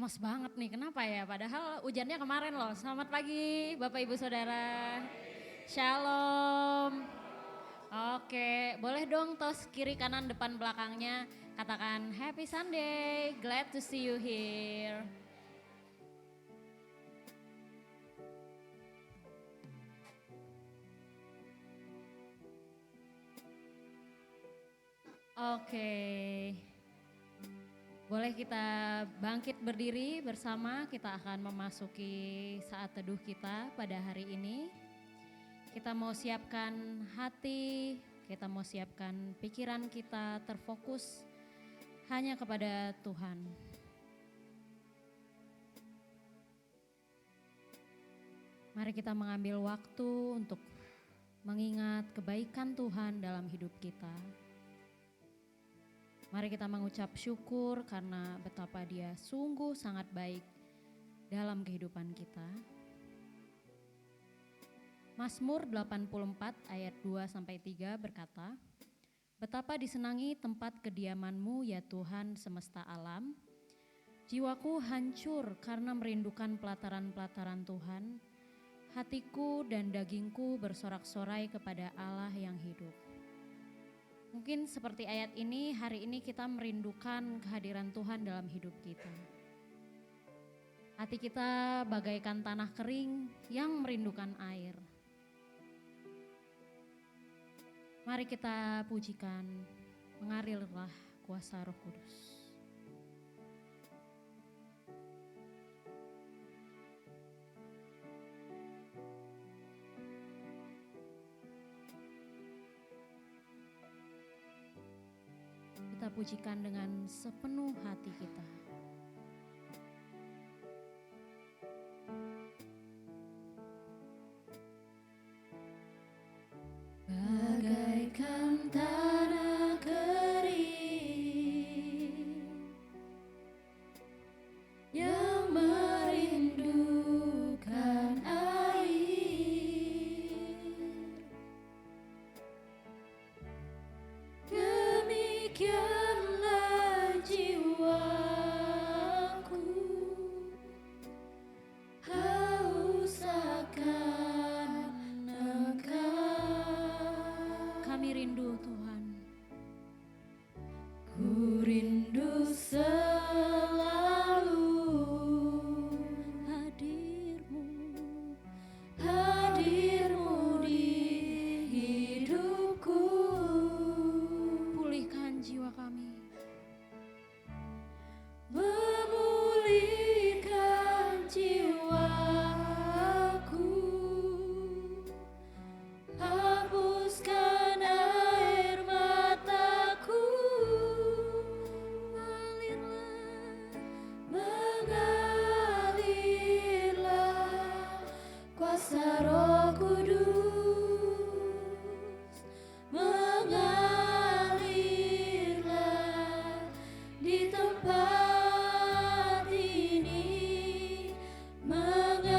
Lemes banget nih, kenapa ya? Padahal hujannya kemarin loh. Selamat pagi Bapak Ibu Saudara. Shalom. Oke, boleh dong tos kiri kanan depan belakangnya. Katakan Happy Sunday, glad to see you here. Oke. Boleh kita bangkit berdiri bersama, kita akan memasuki saat teduh kita pada hari ini. Kita mau siapkan hati, kita mau siapkan pikiran kita terfokus hanya kepada Tuhan. Mari kita mengambil waktu untuk mengingat kebaikan Tuhan dalam hidup kita. Mari kita mengucap syukur karena betapa Dia sungguh sangat baik dalam kehidupan kita. Mazmur 84 ayat 2-3 berkata, "Betapa disenangi tempat kediaman-Mu ya Tuhan semesta alam. Jiwaku hancur karena merindukan pelataran-pelataran Tuhan. Hatiku dan dagingku bersorak-sorai kepada Allah yang hidup." Mungkin seperti ayat ini, hari ini kita merindukan kehadiran Tuhan dalam hidup kita. Hati kita bagaikan tanah kering yang merindukan air. Mari kita pujikan, mengalirlah kuasa Roh Kudus. Kita pujikan dengan sepenuh hati kita. Bagaikan tanah kering yang merindukan air, demikianlah jiwaku haus akan Engkau. Kami rindu Tuhan. Ku rindu selalu hadir-Mu, hadir-Mu di hidupku. Pulihkan jiwa kami. Memulihkan jiwaku. Hapuskan air mataku. Mengalirlah kuasa Roh Kudus. Mengalirlah di tempat ini. Mengalirlah,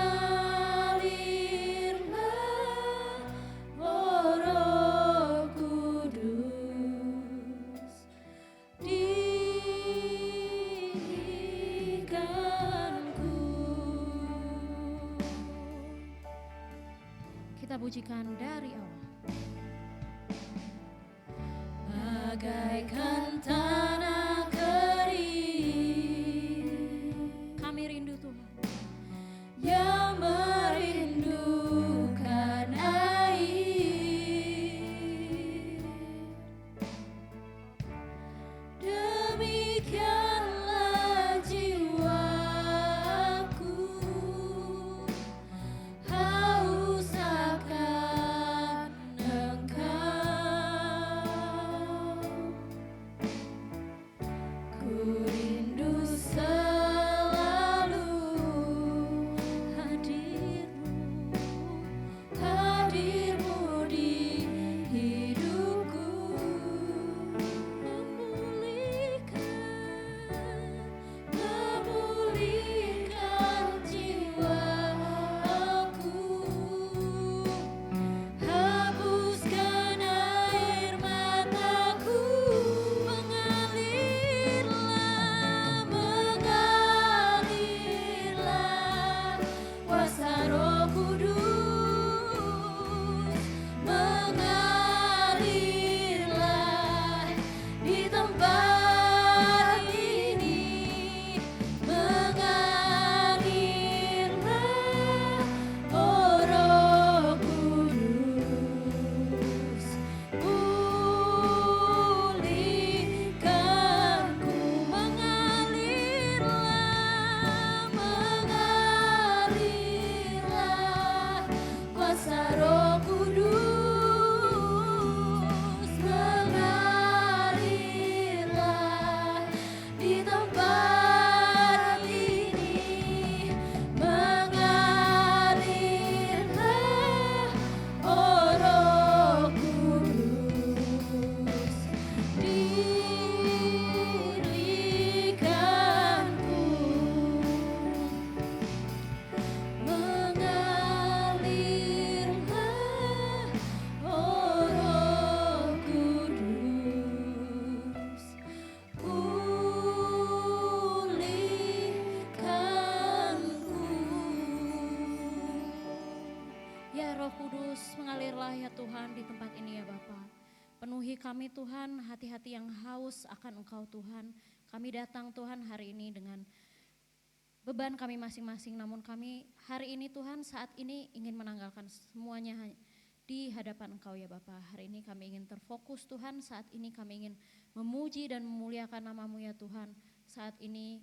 oh Roh Kudus, dirikanku. Kita pujikan dari awal. Bagaikan tanah kering, kami rindu Tuhan, yang merindukan air, demikianlah jiwaku haus akan Engkau. Roh Kudus, mengalirlah ya Tuhan di tempat ini ya Bapa. Penuhi kami Tuhan, hati-hati yang haus akan Engkau Tuhan. Kami datang Tuhan hari ini dengan beban kami masing-masing, namun kami hari ini Tuhan saat ini ingin menanggalkan semuanya di hadapan Engkau ya Bapa. Hari ini kami ingin terfokus Tuhan, saat ini kami ingin memuji dan memuliakan nama-Mu ya Tuhan. Saat ini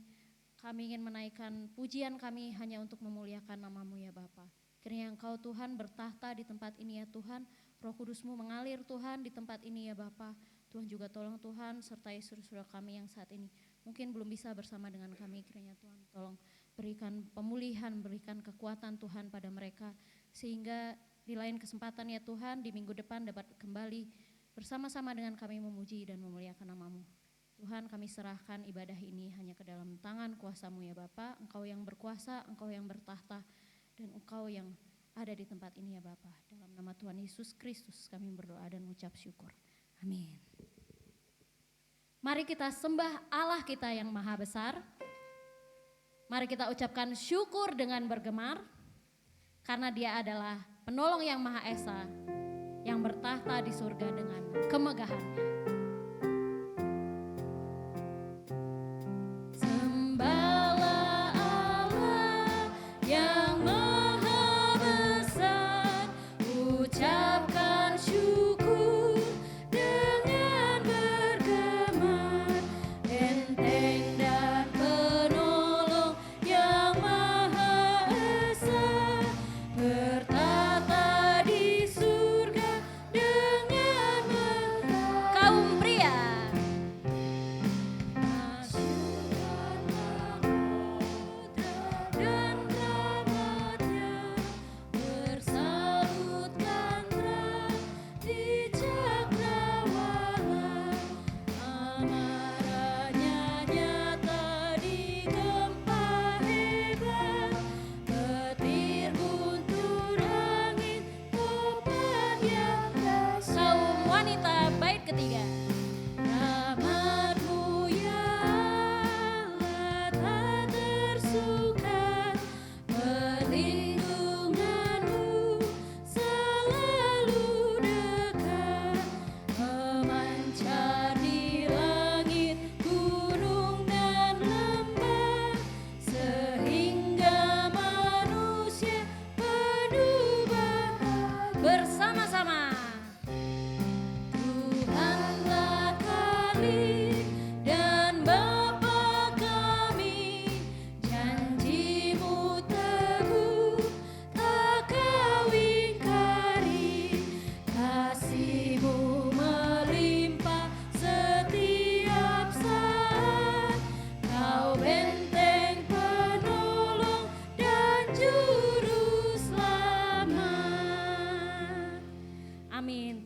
kami ingin menaikkan pujian kami hanya untuk memuliakan nama-Mu ya Bapa. Kiranya Engkau Tuhan bertahta di tempat ini ya Tuhan. Roh Kudus-Mu mengalir Tuhan di tempat ini ya Bapa. Tuhan juga tolong Tuhan sertai saudara-saudara kami yang saat ini mungkin belum bisa bersama dengan kami. Kiranya Tuhan tolong berikan pemulihan, berikan kekuatan Tuhan pada mereka. Sehingga di lain kesempatan ya Tuhan di minggu depan dapat kembali bersama-sama dengan kami memuji dan memuliakan nama-Mu. Tuhan kami serahkan ibadah ini hanya ke dalam tangan kuasa-Mu ya Bapa. Engkau yang berkuasa, Engkau yang bertahta. Dan Engkau yang ada di tempat ini ya Bapa. Dalam nama Tuhan Yesus Kristus kami berdoa dan mengucap syukur. Amin. Mari kita sembah Allah kita yang maha besar. Mari kita ucapkan syukur dengan bergemar. Karena Dia adalah penolong yang maha esa. Yang bertahta di surga dengan kemegahannya.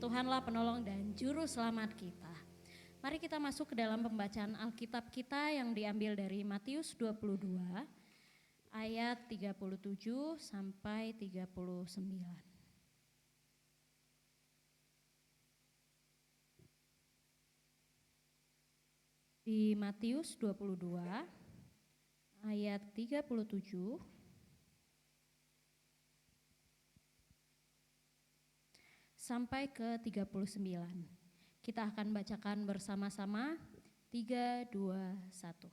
Tuhanlah penolong dan juru selamat kita. Mari kita masuk ke dalam pembacaan Alkitab kita yang diambil dari Matius 22 ayat 37 sampai 39. Di Matius 22 ayat 37 sampai ke 39. Kita akan bacakan bersama-sama 3, 2, 1.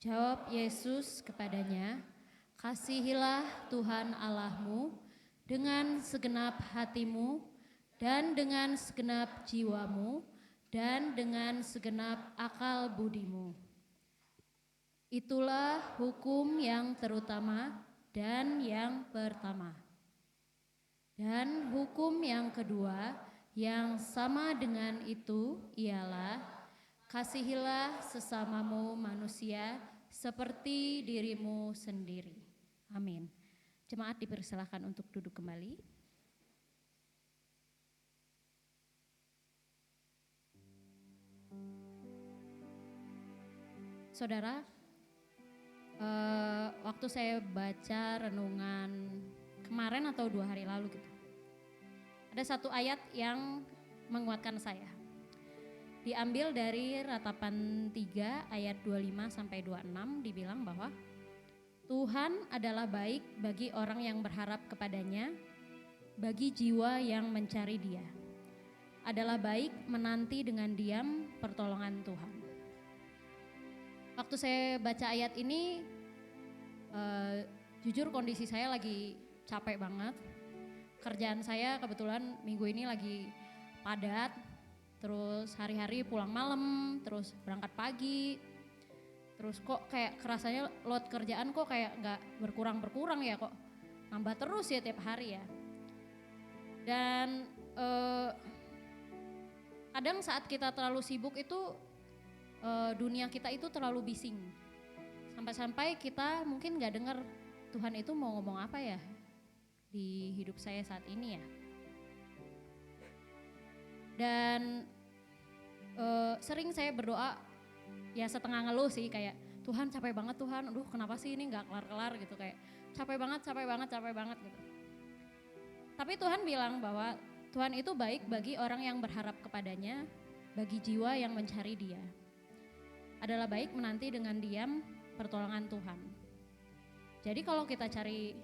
Jawab Yesus kepadanya, "Kasihilah Tuhan Allahmu dengan segenap hatimu dan dengan segenap jiwamu dan dengan segenap akal budimu. Itulah hukum yang terutama dan yang pertama. Dan hukum yang kedua yang sama dengan itu ialah kasihilah sesamamu manusia seperti dirimu sendiri." Amin. Jemaat dipersilakan untuk duduk kembali. Saudara, waktu saya baca renungan kemarin atau 2 hari lalu gitu, ada satu ayat yang menguatkan saya. Diambil dari Ratapan 3 ayat 25 sampai 26, dibilang bahwa Tuhan adalah baik bagi orang yang berharap kepadanya, bagi jiwa yang mencari Dia. Adalah baik menanti dengan diam pertolongan Tuhan. Waktu saya baca ayat ini, jujur kondisi saya lagi capek banget. Kerjaan saya kebetulan minggu ini lagi padat, terus hari-hari pulang malam, terus berangkat pagi, terus kok kayak kerasanya load kerjaan kok kayak nggak berkurang-berkurang ya, kok nambah terus ya tiap hari ya. Dan kadang saat kita terlalu sibuk itu dunia kita itu terlalu bising. Sampai-sampai kita mungkin gak dengar Tuhan itu mau ngomong apa ya di hidup saya saat ini ya. Dan sering saya berdoa ya setengah ngeluh sih, kayak Tuhan capek banget Tuhan, aduh kenapa sih ini gak kelar-kelar gitu, kayak capek banget gitu. Tapi Tuhan bilang bahwa Tuhan itu baik bagi orang yang berharap kepadanya, bagi jiwa yang mencari Dia. Adalah baik menanti dengan diam pertolongan Tuhan. Jadi kalau kita cari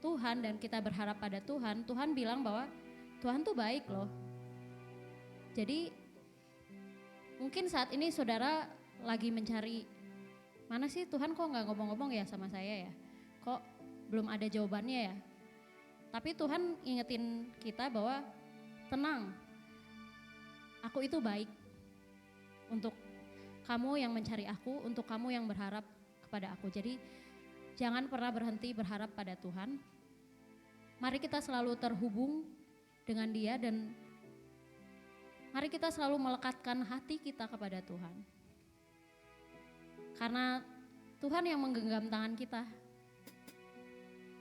Tuhan dan kita berharap pada Tuhan, Tuhan bilang bahwa Tuhan tuh baik loh. Jadi mungkin saat ini saudara lagi mencari, mana sih Tuhan kok gak ngomong-ngomong ya sama saya ya? Kok belum ada jawabannya ya? Tapi Tuhan ingetin kita bahwa tenang, aku itu baik untuk kamu yang mencari aku, untuk kamu yang berharap kepada aku. Jadi jangan pernah berhenti berharap pada Tuhan. Mari kita selalu terhubung dengan Dia dan mari kita selalu melekatkan hati kita kepada Tuhan. Karena Tuhan yang menggenggam tangan kita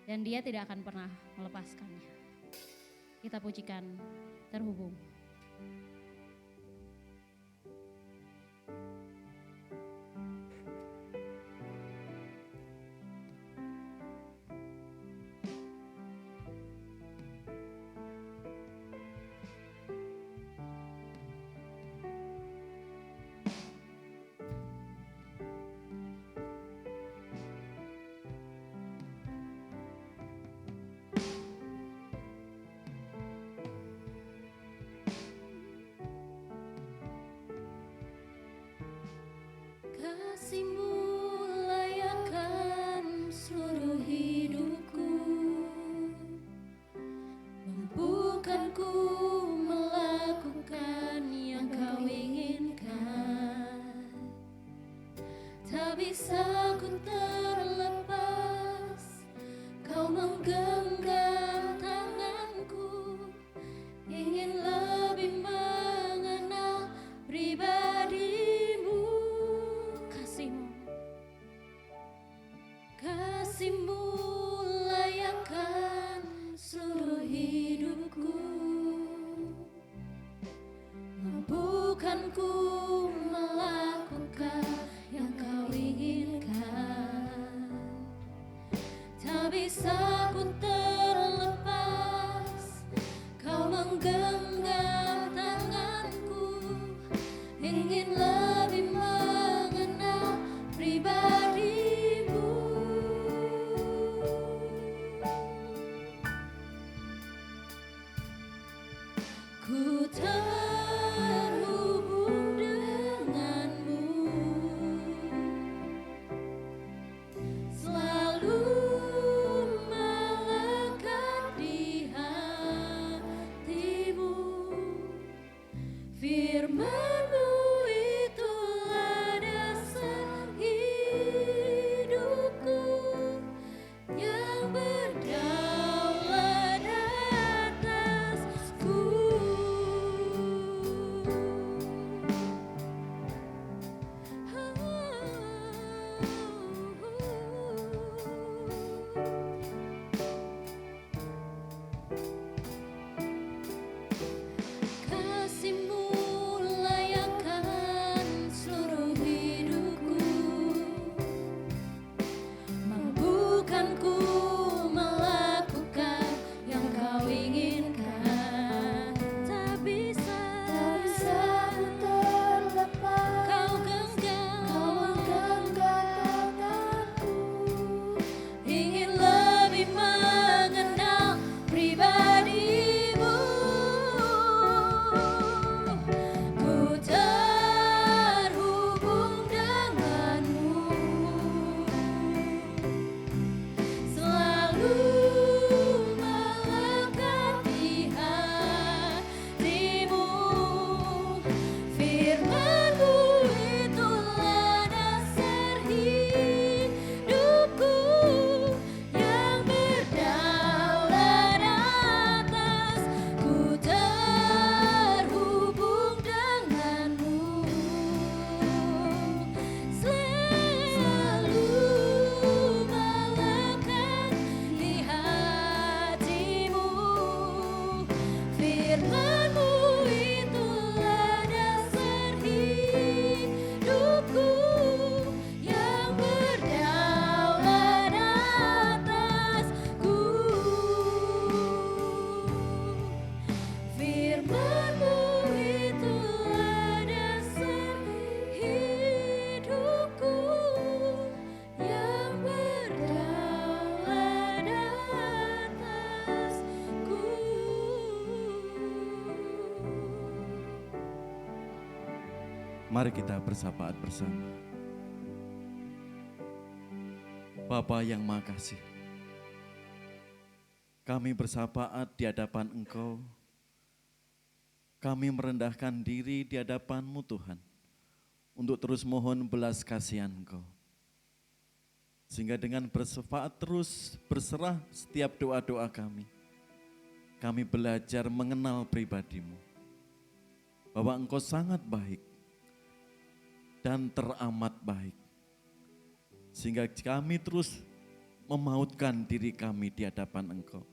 dan Dia tidak akan pernah melepaskannya. Kita pujikan terhubung. Kasih-Mu layakkan seluruh hidupku, mampukanku melakukan yang Kau inginkan. Tak bisa ku terlepas, Kau menggenggam tanganku, ingin lebih mengenal pribadi. Kasih-Mu layakkan seluruh hidupku, mampukanku melakukan yang Kau inginkan. Tak bisa ku terlepas, Kau menggenggam tanganku, ingin lebih mengenal pribadi. Ku terhubung denganmu, selalu Mari kita bersahabat bersama. Bapa yang Maha Kasih, kami bersahabat di hadapan Engkau. Kami merendahkan diri di hadapan-Mu Tuhan, untuk terus mohon belas kasihan Engkau. Sehingga dengan bersahabat terus berserah setiap doa-doa kami belajar mengenal pribadi-Mu. Bahwa Engkau sangat baik dan teramat baik. Sehingga kami terus memautkan diri kami di hadapan Engkau.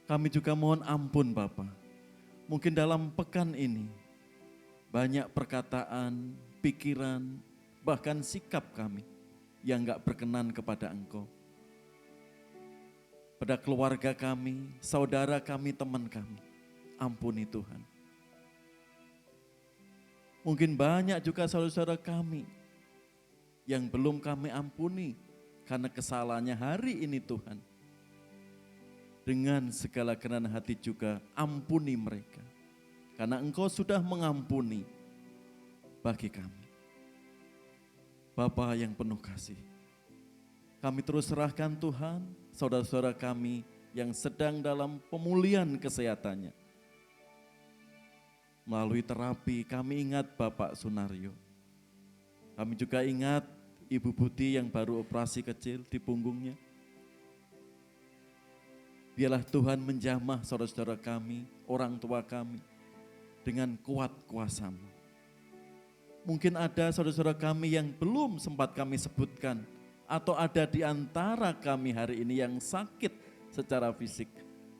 Kami juga mohon ampun Bapa. Mungkin dalam pekan ini banyak perkataan, pikiran, bahkan sikap kami yang gak berkenan kepada Engkau. Pada keluarga kami, saudara kami, teman kami, ampuni Tuhan. Mungkin banyak juga saudara-saudara kami yang belum kami ampuni karena kesalahannya hari ini Tuhan. Dengan segala kerendahan hati juga ampuni mereka. Karena Engkau sudah mengampuni bagi kami. Bapa yang penuh kasih, kami terus serahkan Tuhan saudara-saudara kami yang sedang dalam pemulihan kesehatannya. Melalui terapi kami ingat Bapak Sunario. Kami juga ingat Ibu Budi yang baru operasi kecil di punggungnya. Biarlah Tuhan menjamah saudara-saudara kami, orang tua kami dengan kuat kuasa-Mu. Mungkin ada saudara-saudara kami yang belum sempat kami sebutkan atau ada di antara kami hari ini yang sakit secara fisik.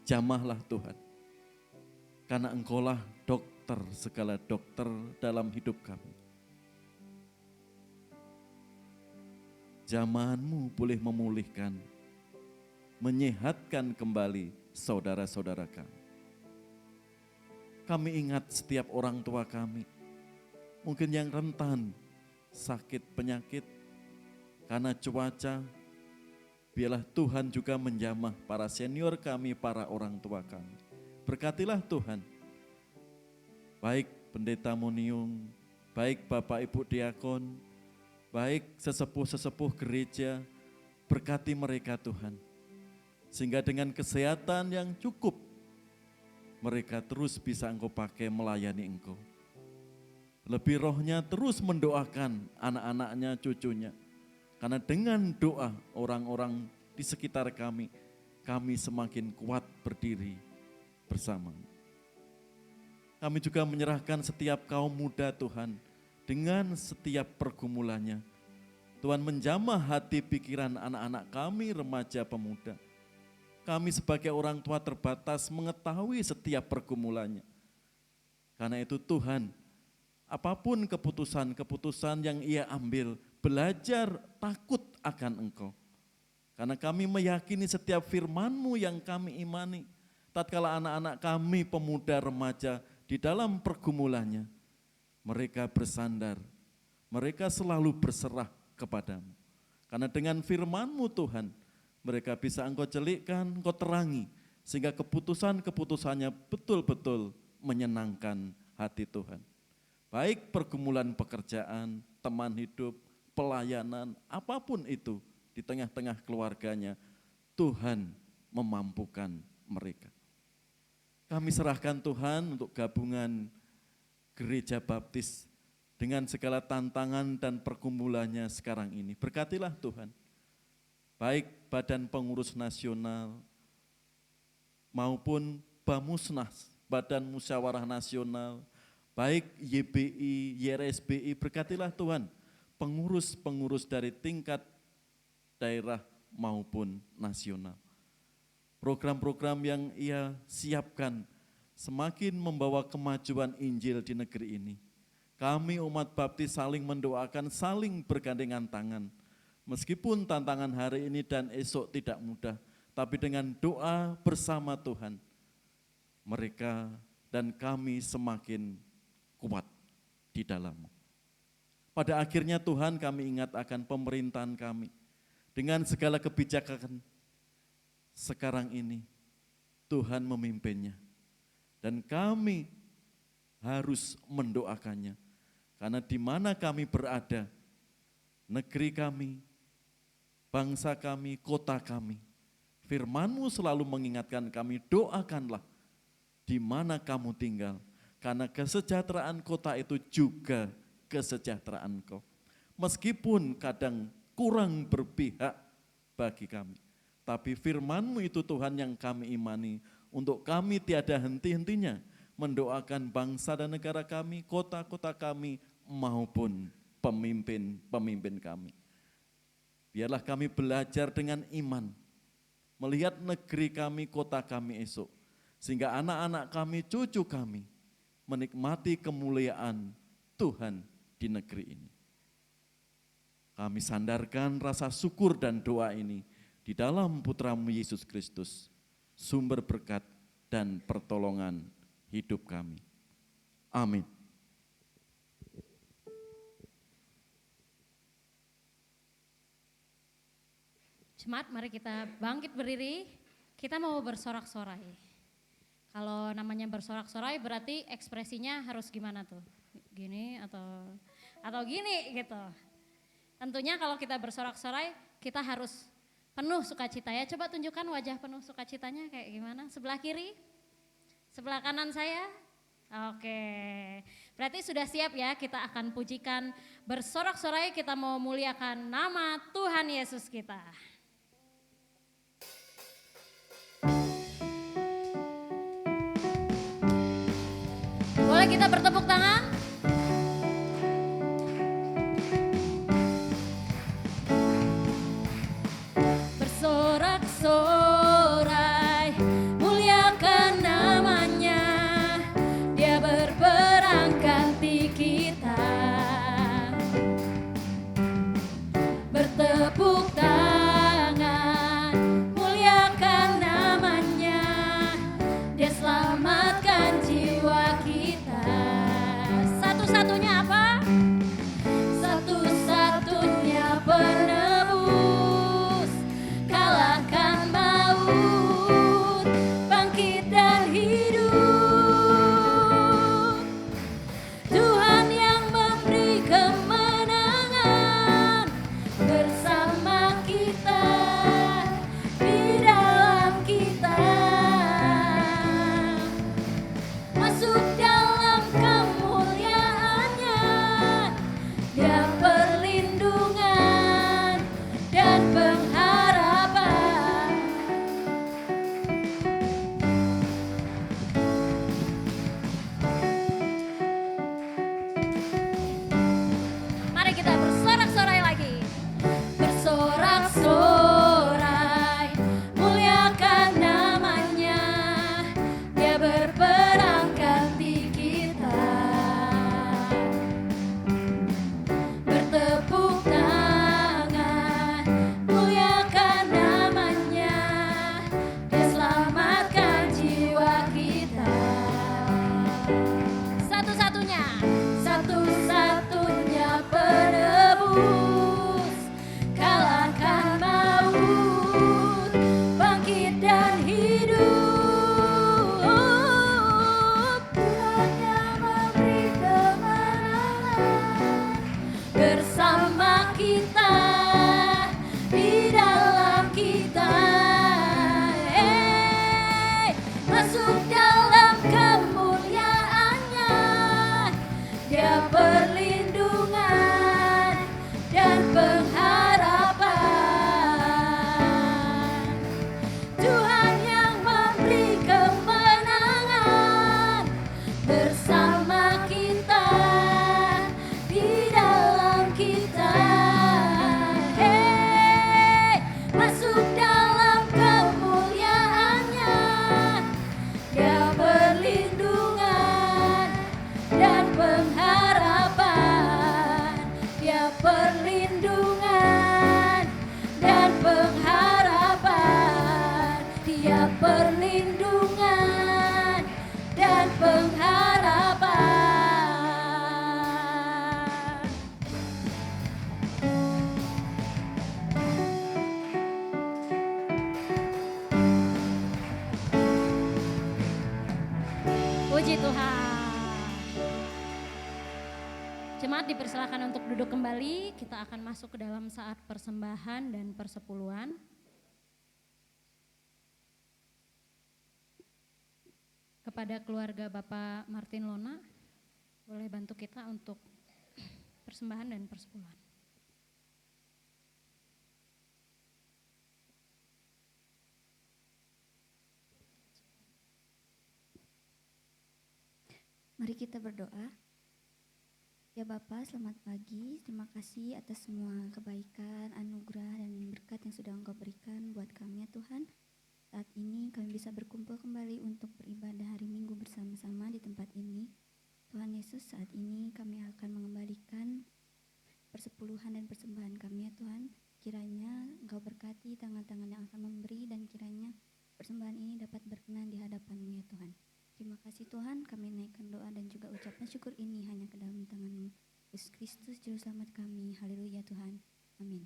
Jamahlah Tuhan. Karena Engkaulah dokter, segala dokter dalam hidup kami. Jamahan-Mu boleh memulihkan, menyehatkan kembali saudara-saudara kami. Kami ingat setiap orang tua kami, mungkin yang rentan, sakit penyakit, karena cuaca. Biarlah Tuhan juga menjamah para senior kami, para orang tua kami. Berkatilah Tuhan, baik Pendeta Muniung, baik Bapak Ibu Diakon, baik sesepuh-sesepuh gereja, berkati mereka Tuhan. Sehingga dengan kesehatan yang cukup, mereka terus bisa Engkau pakai melayani Engkau. Lebih rohnya terus mendoakan anak-anaknya, cucunya. Karena dengan doa orang-orang di sekitar kami semakin kuat berdiri bersama. Kami juga menyerahkan setiap kaum muda Tuhan dengan setiap pergumulannya. Tuhan menjamah hati pikiran anak-anak kami, remaja pemuda. Kami sebagai orang tua terbatas mengetahui setiap pergumulannya. Karena itu Tuhan, apapun keputusan-keputusan yang Ia ambil, belajar takut akan Engkau. Karena kami meyakini setiap firman-Mu yang kami imani. Tatkala anak-anak kami pemuda remaja di dalam pergumulannya, mereka bersandar, mereka selalu berserah kepadamu. Karena dengan firman-Mu Tuhan, mereka bisa Engkau celikkan, Engkau terangi, sehingga keputusan-keputusannya betul-betul menyenangkan hati Tuhan. Baik pergumulan pekerjaan, teman hidup, pelayanan, apapun itu di tengah-tengah keluarganya, Tuhan memampukan mereka. Kami serahkan Tuhan untuk gabungan Gereja Baptis dengan segala tantangan dan pergumulannya sekarang ini. Berkatilah Tuhan, baik Badan Pengurus Nasional maupun Bamusnas, Badan Musyawarah Nasional, baik YBI, YRSBI, berkatilah Tuhan, pengurus-pengurus dari tingkat daerah maupun nasional. Program-program yang Ia siapkan semakin membawa kemajuan Injil di negeri ini. Kami umat baptis saling mendoakan, saling bergandengan tangan. Meskipun tantangan hari ini dan esok tidak mudah, tapi dengan doa bersama Tuhan, mereka dan kami semakin kuat di dalam-Mu. Pada akhirnya Tuhan, kami ingat akan pemerintahan kami. Dengan segala kebijakan sekarang ini, Tuhan memimpinnya. Dan kami harus mendoakannya. Karena di mana kami berada, negeri kami, bangsa kami, kota kami, firman-Mu selalu mengingatkan kami, doakanlah di mana kamu tinggal. Karena kesejahteraan kota itu juga kesejahteraan Kau. Meskipun kadang kurang berpihak bagi kami. Tapi firman-Mu itu Tuhan yang kami imani. Untuk kami tiada henti-hentinya mendoakan bangsa dan negara kami, kota-kota kami maupun pemimpin-pemimpin kami. Biarlah kami belajar dengan iman, melihat negeri kami, kota kami esok. Sehingga anak-anak kami, cucu kami menikmati kemuliaan Tuhan di negeri ini. Kami sandarkan rasa syukur dan doa ini di dalam Putra-Mu Yesus Kristus, sumber berkat dan pertolongan hidup kami. Amin. Jemaat, mari kita bangkit berdiri, kita mau bersorak-sorai. Kalau namanya bersorak-sorai berarti ekspresinya harus gimana tuh? Gini atau gini gitu. Tentunya kalau kita bersorak-sorai, kita harus penuh sukacita ya. Coba tunjukkan wajah penuh sukacitanya kayak gimana. Sebelah kiri, sebelah kanan saya. Oke, berarti sudah siap ya, kita akan pujikan bersorak-sorai, kita mau muliakan nama Tuhan Yesus kita. Boleh kita bertepuk tangan? Bersorak-sorai, muliakan namanya, Dia berperang ganti kita. Bertepuk tangan, muliakan namanya, Dia selamatkan jiwa kita. Satu-satunya apa? Satu-satunya penebus, kalahkan maut, bangkit dan hidup. Tuhan yang memberi kemenangan, bersama kita, di dalam kita. Masuk dalam kemuliaannya, Dia perlindungan dan pengharapan. Mari kita bersorak-sorai lagi. Bersorak-sorai, muliakan namanya, Dia berperang ganti kita. Bertepuk tangan, muliakan namanya, Dia selamatkan jiwa kita. Satu-satunya. Satu-satunya penebus, kalahkan maut, bangkit dan hidup. Tuhan yang memberi kemenangan, bersama kita, di dalam kita. Masuk dalam kemuliaannya, Dia perlindungan dan pengharapan. Tuhan yang memberi kemenangan, bersama kita, di dalam kita. Masuk dalam kemuliaannya, Dia perlindungan dan pengharapan. Dia perlindungan dan pengharapan. Dia perlindungan dan pengharapan. Puji Tuhan. Jemaat Jemaat dipersilakan untuk duduk kembali. Kita akan masuk ke dalam saat persembahan dan persepuluhan. Kepada keluarga Bapak Martin Lona, boleh bantu kita untuk persembahan dan persepuluhan. Mari kita berdoa. Ya Bapa, selamat pagi. Terima kasih atas semua kebaikan, anugerah, dan berkat yang sudah Engkau berikan buat kami ya Tuhan. Saat ini kami bisa berkumpul kembali untuk beribadah hari Minggu bersama-sama di tempat ini. Tuhan Yesus, saat ini kami akan mengembalikan persepuluhan dan persembahan kami ya Tuhan. Kiranya Engkau berkati tangan-tangan yang akan memberi dan kiranya persembahan ini dapat berkenan di hadapan-Mu ya Tuhan. Terima kasih Tuhan, kami naikkan doa dan juga ucapan syukur ini hanya ke dalam tangan-Mu. Yesus Kristus, Juru Selamat kami. Haleluya Tuhan. Amin.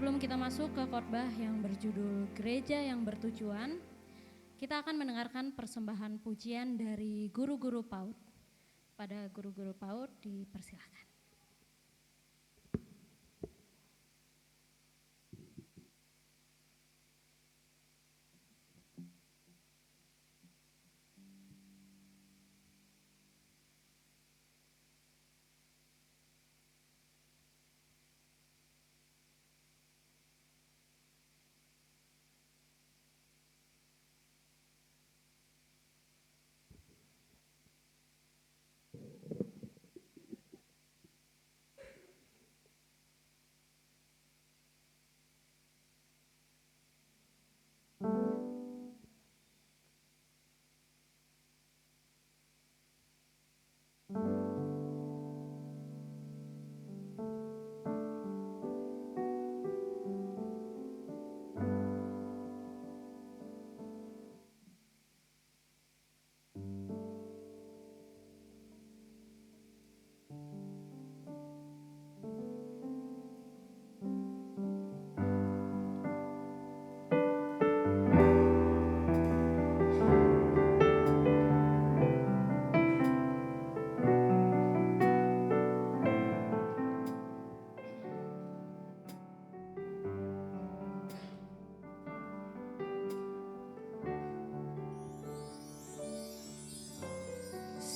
Sebelum kita masuk ke khotbah yang berjudul Gereja yang Bertujuan, kita akan mendengarkan persembahan pujian dari guru-guru PAUD. Pada guru-guru PAUD dipersilakan.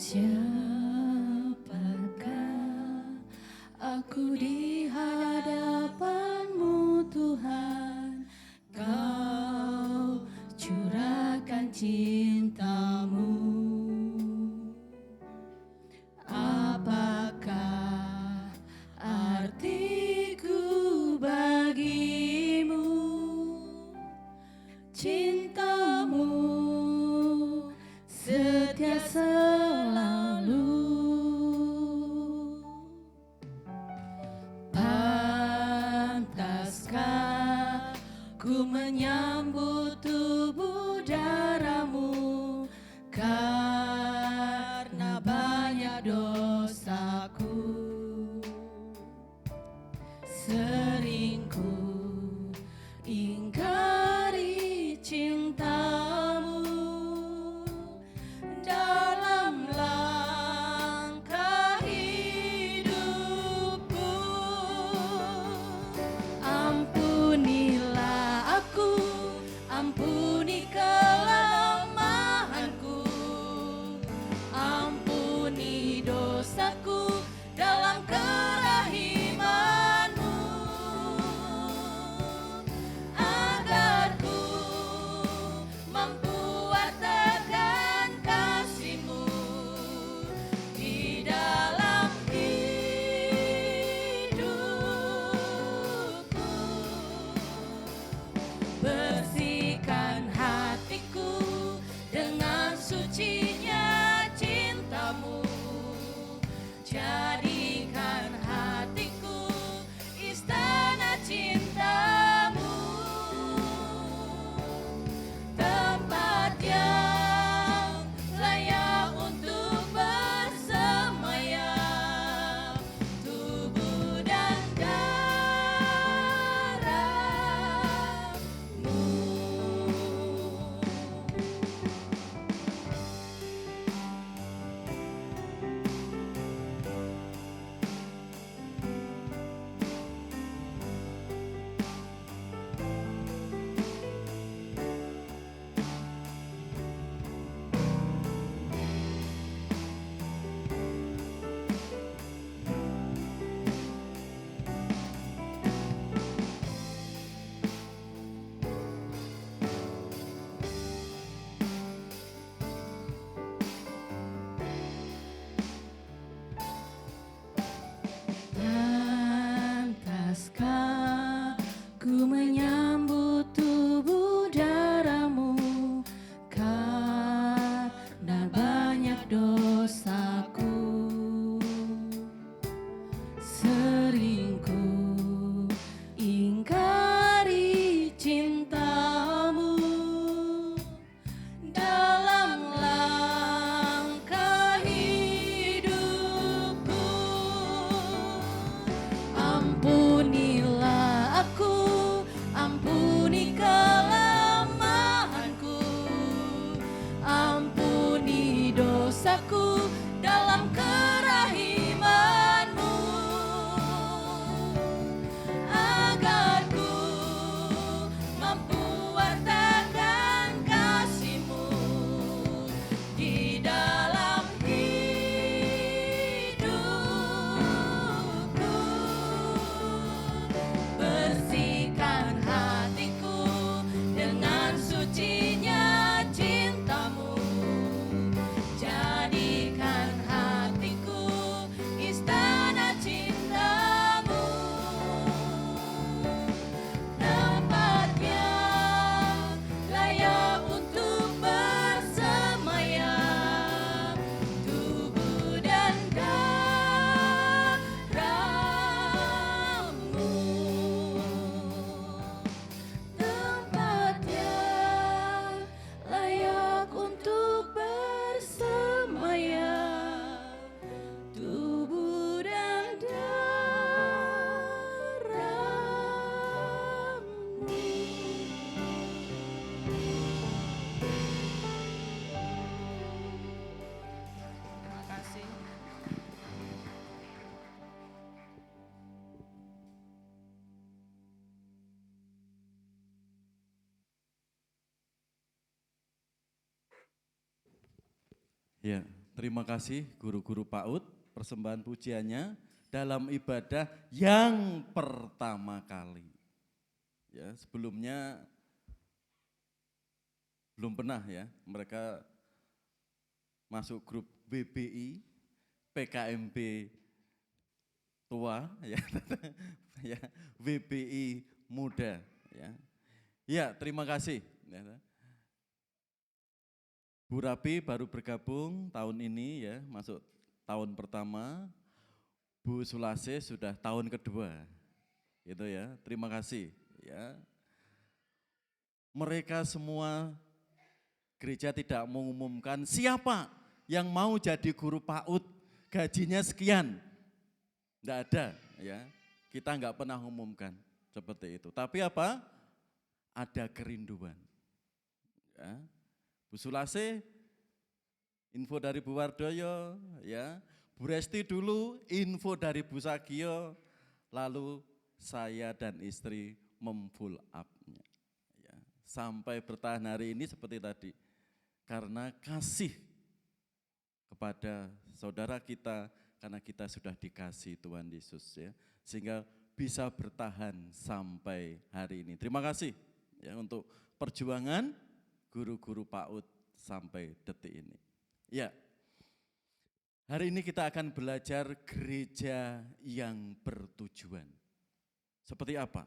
Siapakah aku di hadapan-Mu Tuhan, Kau curahkan cinta-Mu. Apakah artiku bagimu? Cinta-Mu setia selalu. Pantaskah ku menyambut tubuh darah-Mu karena banyak dosaku. Sering ku ingkari cinta-Mu dalam langkah hidupku. Ampunilah aku, ampunilah Ya, terima kasih guru-guru PAUD persembahan pujiannya dalam ibadah yang pertama kali. Ya, sebelumnya belum pernah ya mereka masuk grup BBI, PKMB tua ya, ya WBI muda ya. Ya, terima kasih. Ya. Bu Rapi baru bergabung tahun ini ya, masuk tahun pertama. Bu Sulase sudah tahun kedua. Gitu ya. Terima kasih ya. Mereka semua gereja tidak mengumumkan siapa yang mau jadi guru PAUD, gajinya sekian. Enggak ada ya. Kita enggak pernah umumkan seperti itu. Tapi apa? Ada kerinduan. Ya. Bu Sulase, info dari Bu Wardoyo, ya. Bu Resti dulu, info dari Bu Sagio, lalu saya dan istri memfull up-nya. Ya. Sampai bertahan hari ini seperti tadi, karena kasih kepada saudara kita, karena kita sudah dikasih Tuhan Yesus ya, sehingga bisa bertahan sampai hari ini. Terima kasih ya untuk perjuangan guru-guru PAUD sampai detik ini. Ya, hari ini kita akan belajar gereja yang bertujuan. Seperti apa?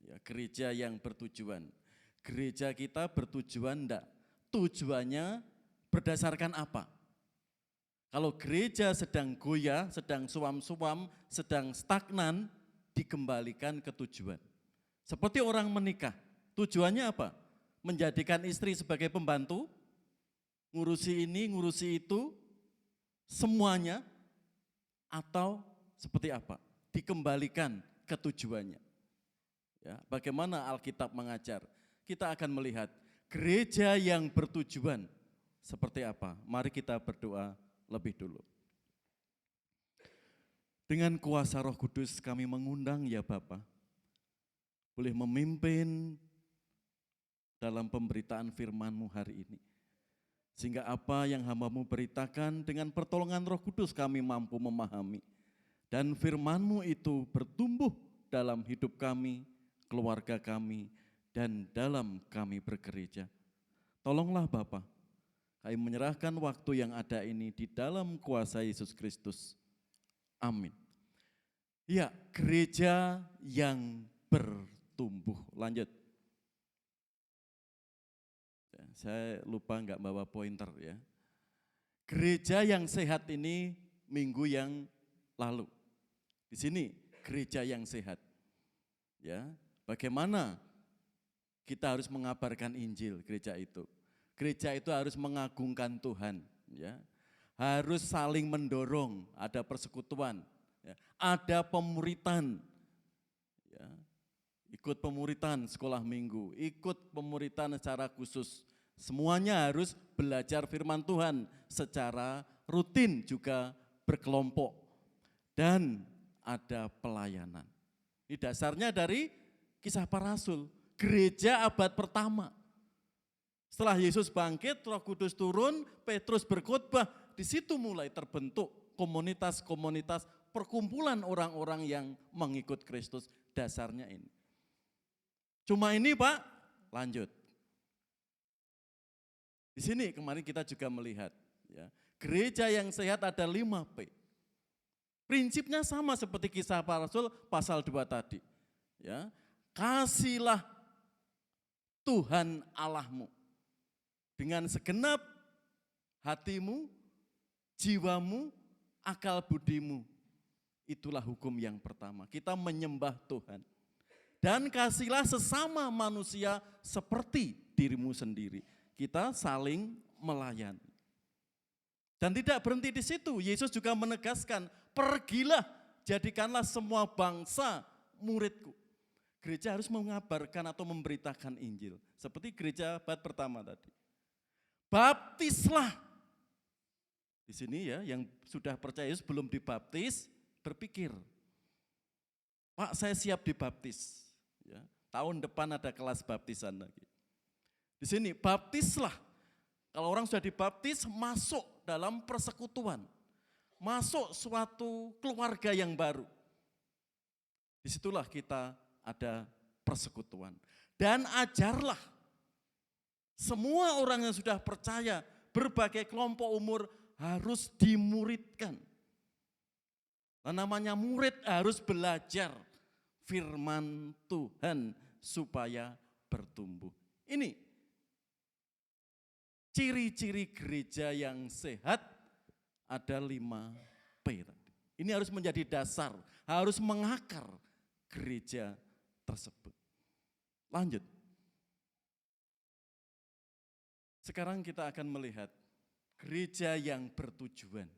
Ya, gereja yang bertujuan. Gereja kita bertujuan enggak? Tujuannya berdasarkan apa? Kalau gereja sedang goyah, sedang suam-suam, sedang stagnan, dikembalikan ke tujuan. Seperti orang menikah, tujuannya apa? Menjadikan istri sebagai pembantu, ngurusi ini, ngurusi itu, semuanya, atau seperti apa? Dikembalikan ke tujuannya. Ya, bagaimana Alkitab mengajar? Kita akan melihat gereja yang bertujuan seperti apa. Mari kita berdoa lebih dulu. Dengan kuasa Roh Kudus kami mengundang ya Bapa, boleh memimpin dalam pemberitaan firman-Mu hari ini. Sehingga apa yang hamba-Mu beritakan dengan pertolongan Roh Kudus kami mampu memahami. Dan firman-Mu itu bertumbuh dalam hidup kami, keluarga kami, dan dalam kami bergereja. Tolonglah Bapa, kami menyerahkan waktu yang ada ini di dalam kuasa Yesus Kristus. Amin. Ya, gereja yang bertumbuh. Lanjut. Saya lupa enggak bawa pointer ya. Gereja yang sehat ini minggu yang lalu. Di sini gereja yang sehat. Ya, bagaimana kita harus mengabarkan Injil gereja itu? Gereja itu harus mengagungkan Tuhan, ya. Harus saling mendorong, ada persekutuan, ya. Ada pemuritan. Ya. Ikut pemuritan sekolah minggu, ikut pemuritan secara khusus. Semuanya harus belajar firman Tuhan secara rutin juga berkelompok. Dan ada pelayanan. Ini dasarnya dari Kisah Para Rasul, gereja abad pertama. Setelah Yesus bangkit, Roh Kudus turun, Petrus berkhotbah, di situ mulai terbentuk komunitas-komunitas perkumpulan orang-orang yang mengikut Kristus. Dasarnya ini. Cuma ini Pak, lanjut. Di sini kemarin kita juga melihat, ya, gereja yang sehat ada 5P. Prinsipnya sama seperti Kisah Para Rasul pasal 2 tadi. Ya, kasihlah Tuhan Allahmu dengan segenap hatimu, jiwamu, akal budimu. Itulah hukum yang pertama. Kita menyembah Tuhan. Dan kasihlah sesama manusia seperti dirimu sendiri. Kita saling melayani. Dan tidak berhenti di situ. Yesus juga menegaskan, pergilah, jadikanlah semua bangsa muridku. Gereja harus mengabarkan atau memberitakan Injil. Seperti gereja abad pertama tadi. Baptislah. Di sini ya, yang sudah percaya Yesus belum dibaptis, berpikir, Pak saya siap dibaptis. Ya, tahun depan ada kelas baptisan lagi. Di sini baptislah. Kalau orang sudah dibaptis, masuk dalam persekutuan, masuk suatu keluarga yang baru. Disitulah kita ada persekutuan. Dan ajarlah semua orang yang sudah percaya, berbagai kelompok umur harus dimuridkan. Nah, namanya murid harus belajar firman Tuhan supaya bertumbuh. Ini ciri-ciri gereja yang sehat ada 5P tadi. Ini harus menjadi dasar, harus mengakar gereja tersebut. Lanjut. Sekarang kita akan melihat gereja yang bertujuan.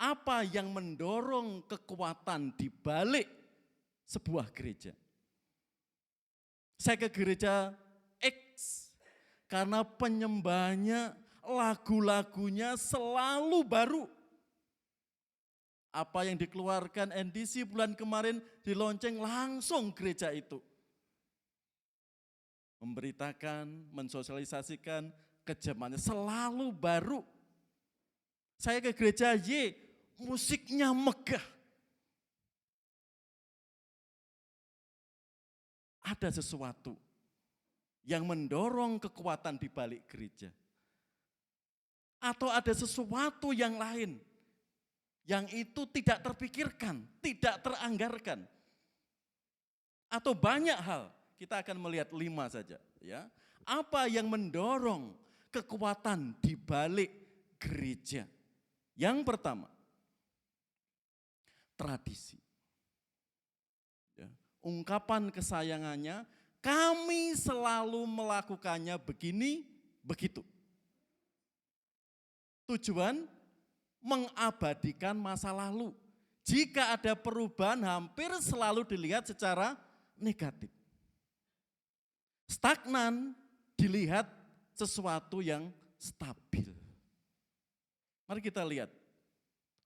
Apa yang mendorong kekuatan di balik sebuah gereja? Saya ke gereja X karena penyembahnya, lagu-lagunya selalu baru. Apa yang dikeluarkan NDC bulan kemarin di lonceng langsung gereja itu. Memberitakan, mensosialisasikan kejamannya selalu baru. Saya ke gereja Y, musiknya megah. Ada sesuatu yang mendorong kekuatan di balik gereja. Atau ada sesuatu yang lain yang itu tidak terpikirkan, tidak teranggarkan. Atau banyak hal, kita akan melihat 5 saja. Ya. Apa yang mendorong kekuatan di balik gereja? Yang pertama, tradisi. Ya. Ungkapan kesayangannya, kami selalu melakukannya begini, begitu. Tujuan mengabadikan masa lalu. Jika ada perubahan hampir selalu dilihat secara negatif. Stagnan dilihat sesuatu yang stabil. Mari kita lihat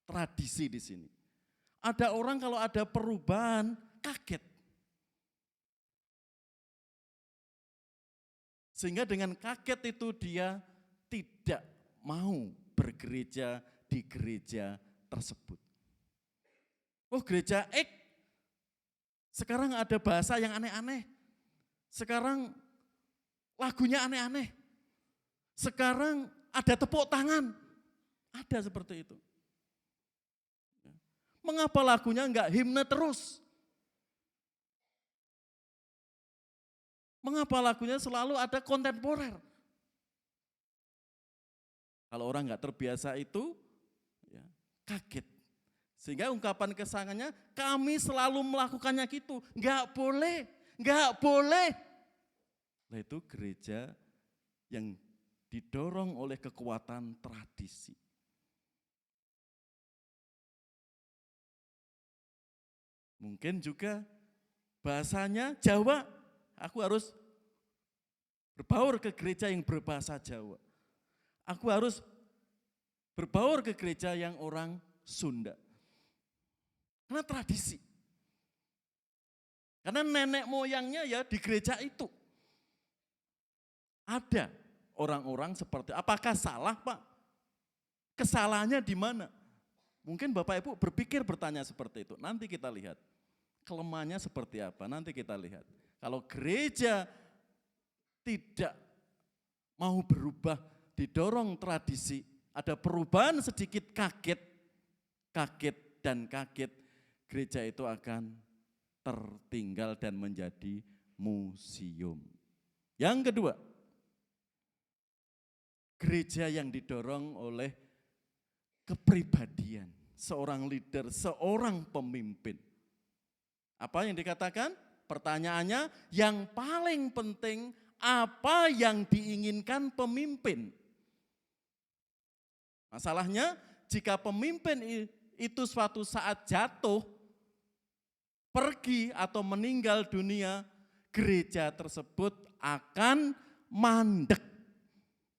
tradisi di sini. Ada orang kalau ada perubahan kaget. Sehingga dengan kaget itu dia tidak mau bergereja di gereja tersebut. Oh, gereja X sekarang ada bahasa yang aneh-aneh. Sekarang lagunya aneh-aneh. Sekarang ada tepuk tangan. Ada seperti itu. Mengapa lagunya enggak himne terus? Mengapa lagunya selalu ada kontemporer? Kalau orang enggak terbiasa itu, ya, kaget. Sehingga ungkapan kesangannya, kami selalu melakukannya gitu. Enggak boleh, enggak boleh. Nah, itu gereja yang didorong oleh kekuatan tradisi. Mungkin juga bahasanya Jawa, aku harus berbaur ke gereja yang berbahasa Jawa. Aku harus berbaur ke gereja yang orang Sunda. Karena tradisi. Karena nenek moyangnya ya di gereja itu. Ada orang-orang seperti, apakah salah Pak? Kesalahannya di mana? Mungkin Bapak Ibu berpikir bertanya seperti itu. Nanti kita lihat. Kelemahannya seperti apa? Nanti kita lihat. Kalau gereja tidak mau berubah, didorong tradisi, ada perubahan sedikit kaget dan kaget, gereja itu akan tertinggal dan menjadi museum. Yang kedua, gereja yang didorong oleh kepribadian seorang leader, seorang pemimpin. Apa yang dikatakan? Pertanyaannya, yang paling penting apa yang diinginkan pemimpin? Masalahnya, jika pemimpin itu suatu saat jatuh, pergi atau meninggal dunia, gereja tersebut akan mandek.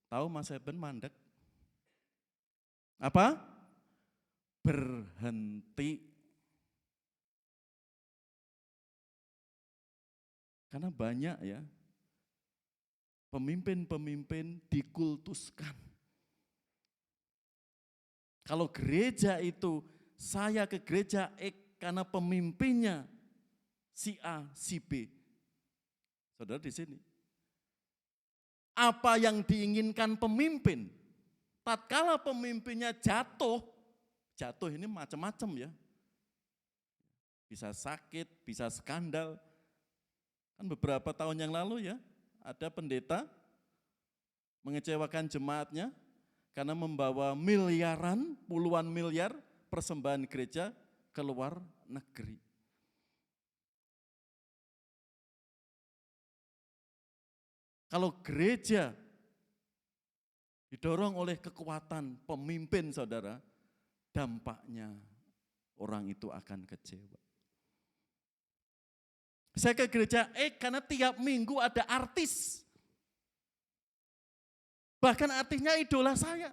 Tahu Mas Eben mandek? Apa? Berhenti. Karena banyak ya, pemimpin-pemimpin dikultuskan. Kalau gereja itu, saya ke gereja karena pemimpinnya si A, si B. Saudara di sini. Apa yang diinginkan pemimpin? Tatkala pemimpinnya jatuh ini macam-macam ya. Bisa sakit, bisa skandal. Kan beberapa tahun yang lalu ya, ada pendeta mengecewakan jemaatnya karena membawa miliaran, puluhan miliar persembahan gereja ke luar negeri. Kalau gereja didorong oleh kekuatan pemimpin saudara, dampaknya orang itu akan kecewa. Saya ke gereja karena tiap minggu ada artis. Bahkan artisnya idola saya.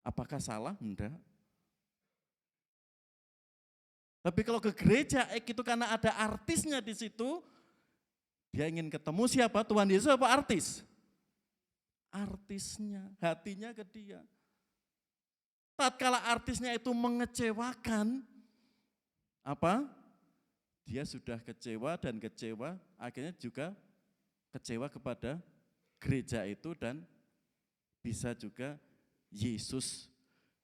Apakah salah? Enggak. Tapi kalau ke gereja itu karena ada artisnya di situ, dia ingin ketemu siapa? Tuhan Yesus apa artis? Artisnya, hatinya ke dia. Tatkala artisnya itu mengecewakan, apa? Dia sudah kecewa dan kecewa, akhirnya juga kecewa kepada gereja itu dan bisa juga Yesus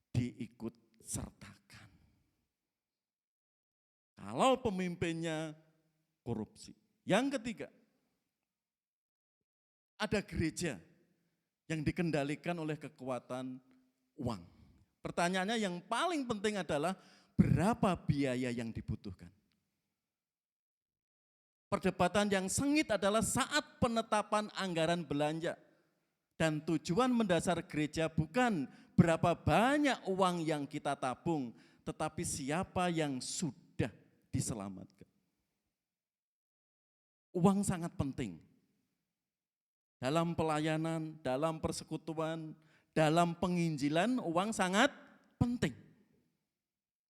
diikut sertakan. Kalau pemimpinnya korupsi. Yang ketiga, ada gereja yang dikendalikan oleh kekuatan uang. Pertanyaannya yang paling penting adalah berapa biaya yang dibutuhkan. Perdebatan yang sengit adalah saat penetapan anggaran belanja. Dan tujuan mendasar gereja bukan berapa banyak uang yang kita tabung, tetapi siapa yang sudah diselamatkan. Uang sangat penting. Dalam pelayanan, dalam persekutuan, dalam penginjilan, uang sangat penting.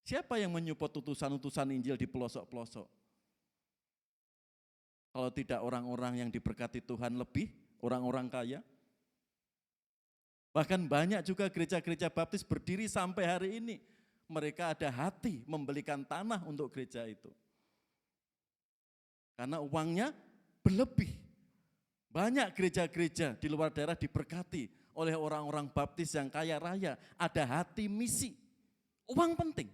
Siapa yang menyupport utusan-utusan Injil di pelosok-pelosok? Kalau tidak orang-orang yang diberkati Tuhan lebih, orang-orang kaya. Bahkan banyak juga gereja-gereja baptis berdiri sampai hari ini. Mereka ada hati membelikan tanah untuk gereja itu. Karena uangnya berlebih. Banyak gereja-gereja di luar daerah diberkati oleh orang-orang baptis yang kaya raya. Ada hati misi. Uang penting.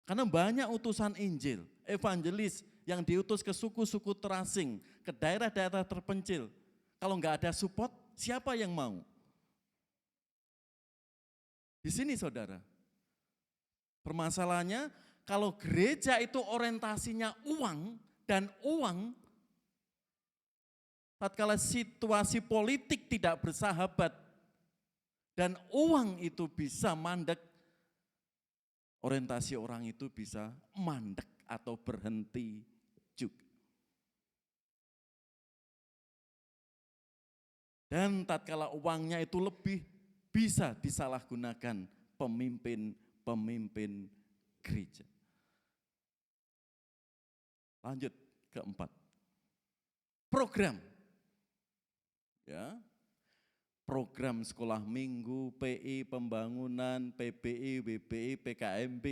Karena banyak utusan Injil, evangelis yang diutus ke suku-suku terasing, ke daerah-daerah terpencil. Kalau enggak ada support, siapa yang mau? Di sini saudara, permasalahannya kalau gereja itu orientasinya uang dan uang, tatkala situasi politik tidak bersahabat dan uang itu bisa mandek, orientasi orang itu bisa mandek atau berhenti juga. Dan tatkala uangnya itu lebih, bisa disalahgunakan pemimpin gereja. Lanjut keempat. Program. Ya. Program sekolah minggu, PI, pembangunan, PBI, WBI, PKMB,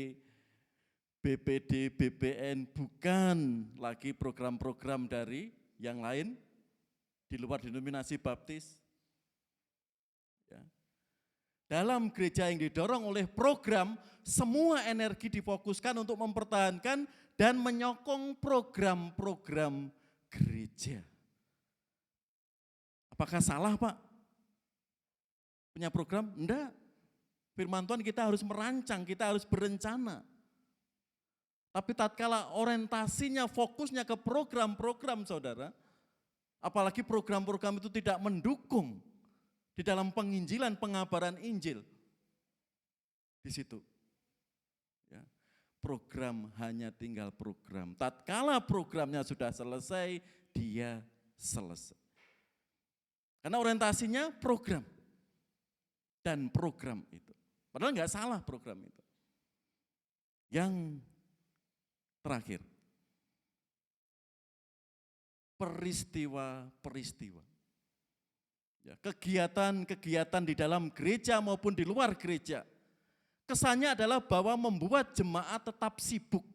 BPD, BPN, bukan lagi program-program dari yang lain di luar denominasi baptis. Ya. Dalam gereja yang didorong oleh program, semua energi difokuskan untuk mempertahankan dan menyokong program-program gereja. Apakah salah Pak? Punya program? Enggak. Firman Tuhan kita harus merancang, kita harus berencana. Tapi tatkala orientasinya, fokusnya ke program-program saudara, apalagi program-program itu tidak mendukung di dalam penginjilan, pengabaran Injil. Di situ. Ya, program hanya tinggal program. Tatkala programnya sudah selesai, dia selesai. Karena orientasinya program. Dan program itu. Padahal enggak salah program itu. Yang terakhir. Peristiwa-peristiwa Ya, kegiatan-kegiatan di dalam gereja maupun di luar gereja, kesannya adalah bahwa membuat jemaat tetap sibuk.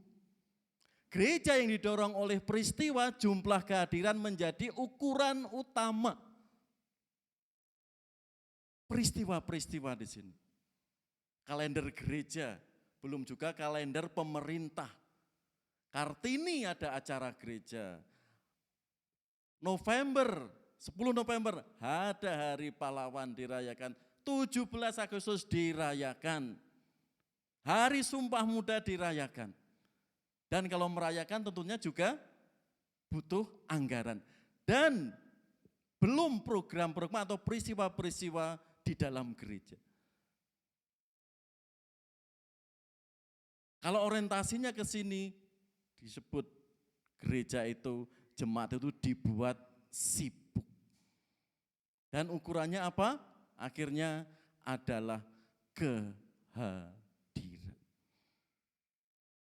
Gereja yang didorong oleh peristiwa, jumlah kehadiran menjadi ukuran utama. Peristiwa-peristiwa di sini. Kalender gereja, belum juga kalender pemerintah. Kartini ada acara gereja. November, 10 November ada Hari Pahlawan dirayakan. 17 Agustus dirayakan. Hari Sumpah Muda dirayakan. Dan kalau merayakan tentunya juga butuh anggaran. Dan belum program-program atau peristiwa-peristiwa di dalam gereja. Kalau orientasinya ke sini disebut gereja itu, jemaat itu dibuat sibuk. Dan ukurannya apa? Akhirnya adalah kehadiran.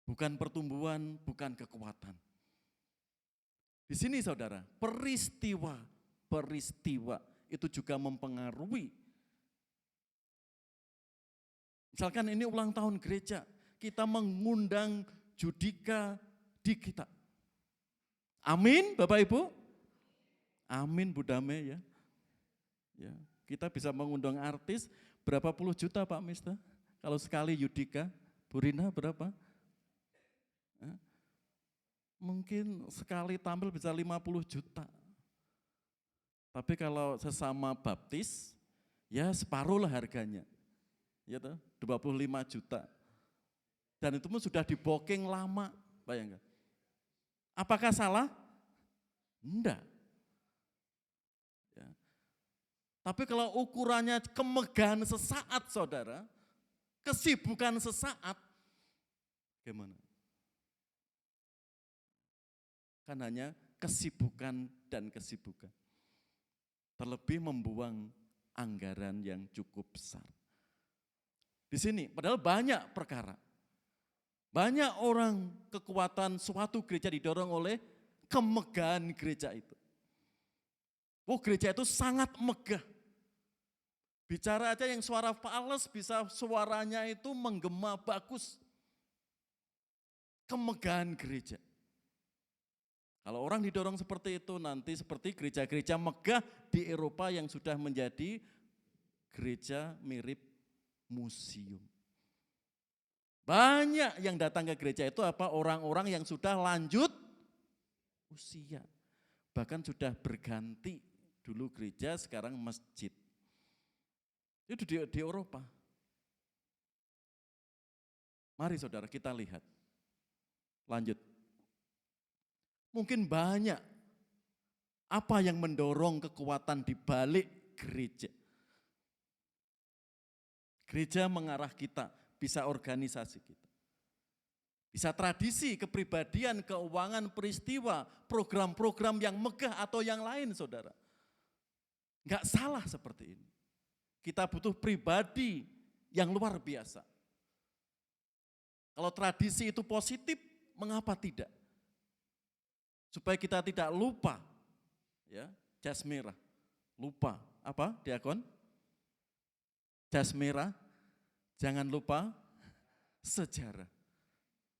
Bukan pertumbuhan, bukan kekuatan. Di sini saudara, peristiwa itu juga mempengaruhi. Misalkan ini ulang tahun gereja, kita mengundang Judika di kita. Amin Bapak Ibu? Amin Bu Dame ya. Ya, kita bisa mengundang artis berapa puluh juta Pak Mista? Kalau sekali Judika, Bu Rina berapa? Mungkin sekali tampil bisa 50 juta. Tapi kalau sesama baptis, ya separuh lah harganya. Ya toh, 25 juta. Dan itu pun sudah di booking lama, bayangkan. Apakah salah? Enggak. Ya. Tapi kalau ukurannya kemegahan sesaat saudara, kesibukan sesaat, gimana? Kan hanya kesibukan dan kesibukan. Terlebih membuang anggaran yang cukup besar. Di sini padahal banyak perkara. Banyak orang kekuatan suatu gereja didorong oleh kemegahan gereja itu. Oh gereja itu sangat megah. Bicara aja yang suara fales bisa suaranya itu menggema bagus. Kemegahan gereja. Kalau orang didorong seperti itu nanti seperti gereja-gereja megah di Eropa yang sudah menjadi gereja mirip museum. Banyak yang datang ke gereja itu apa? Orang-orang yang sudah lanjut usia. Bahkan sudah berganti, dulu gereja sekarang masjid. Itu di Eropa. Mari saudara kita lihat. Lanjut. Mungkin banyak apa yang mendorong kekuatan di balik gereja. Gereja mengarah kita, bisa organisasi kita. Bisa tradisi, kepribadian, keuangan, peristiwa, program-program yang megah atau yang lain saudara. Enggak salah seperti ini. Kita butuh pribadi yang luar biasa. Kalau tradisi itu positif, mengapa tidak? Supaya kita tidak lupa, ya, jas merah. Lupa, apa diakon? Jas merah, jangan lupa sejarah.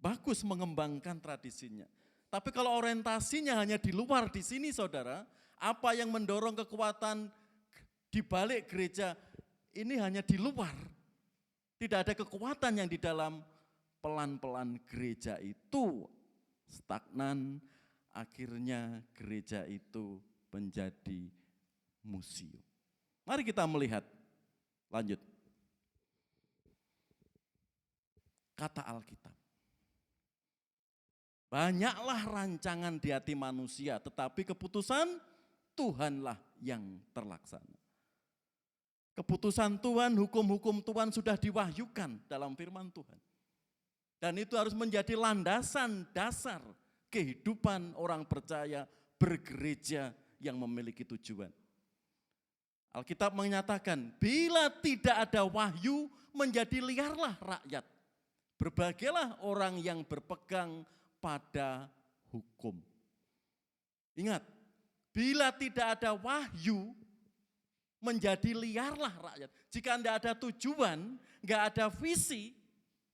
Bagus mengembangkan tradisinya. Tapi kalau orientasinya hanya di luar di sini saudara, apa yang mendorong kekuatan di balik gereja, ini hanya di luar. Tidak ada kekuatan yang di dalam, pelan-pelan gereja itu stagnan. Akhirnya gereja itu menjadi museum. Mari kita melihat, lanjut. Kata Alkitab. Banyaklah rancangan di hati manusia, tetapi keputusan Tuhanlah yang terlaksana. Keputusan Tuhan, hukum-hukum Tuhan sudah diwahyukan dalam firman Tuhan. Dan itu harus menjadi landasan dasar kehidupan orang percaya bergereja yang memiliki tujuan. Alkitab menyatakan, bila tidak ada wahyu, menjadi liarlah rakyat. Berbahagialah orang yang berpegang pada hukum. Ingat, bila tidak ada wahyu, menjadi liarlah rakyat. Jika Anda ada tujuan, nggak ada visi,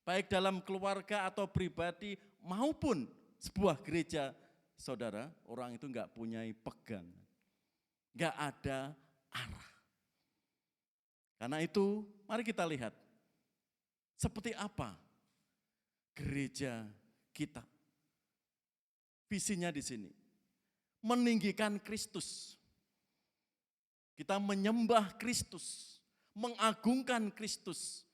baik dalam keluarga atau pribadi maupun sebuah gereja, saudara, orang itu nggak punya pegangan, nggak ada arah. Karena itu, mari kita lihat seperti apa gereja kita. Visinya di sini, meninggikan Kristus. Kita menyembah Kristus, mengagungkan Kristus.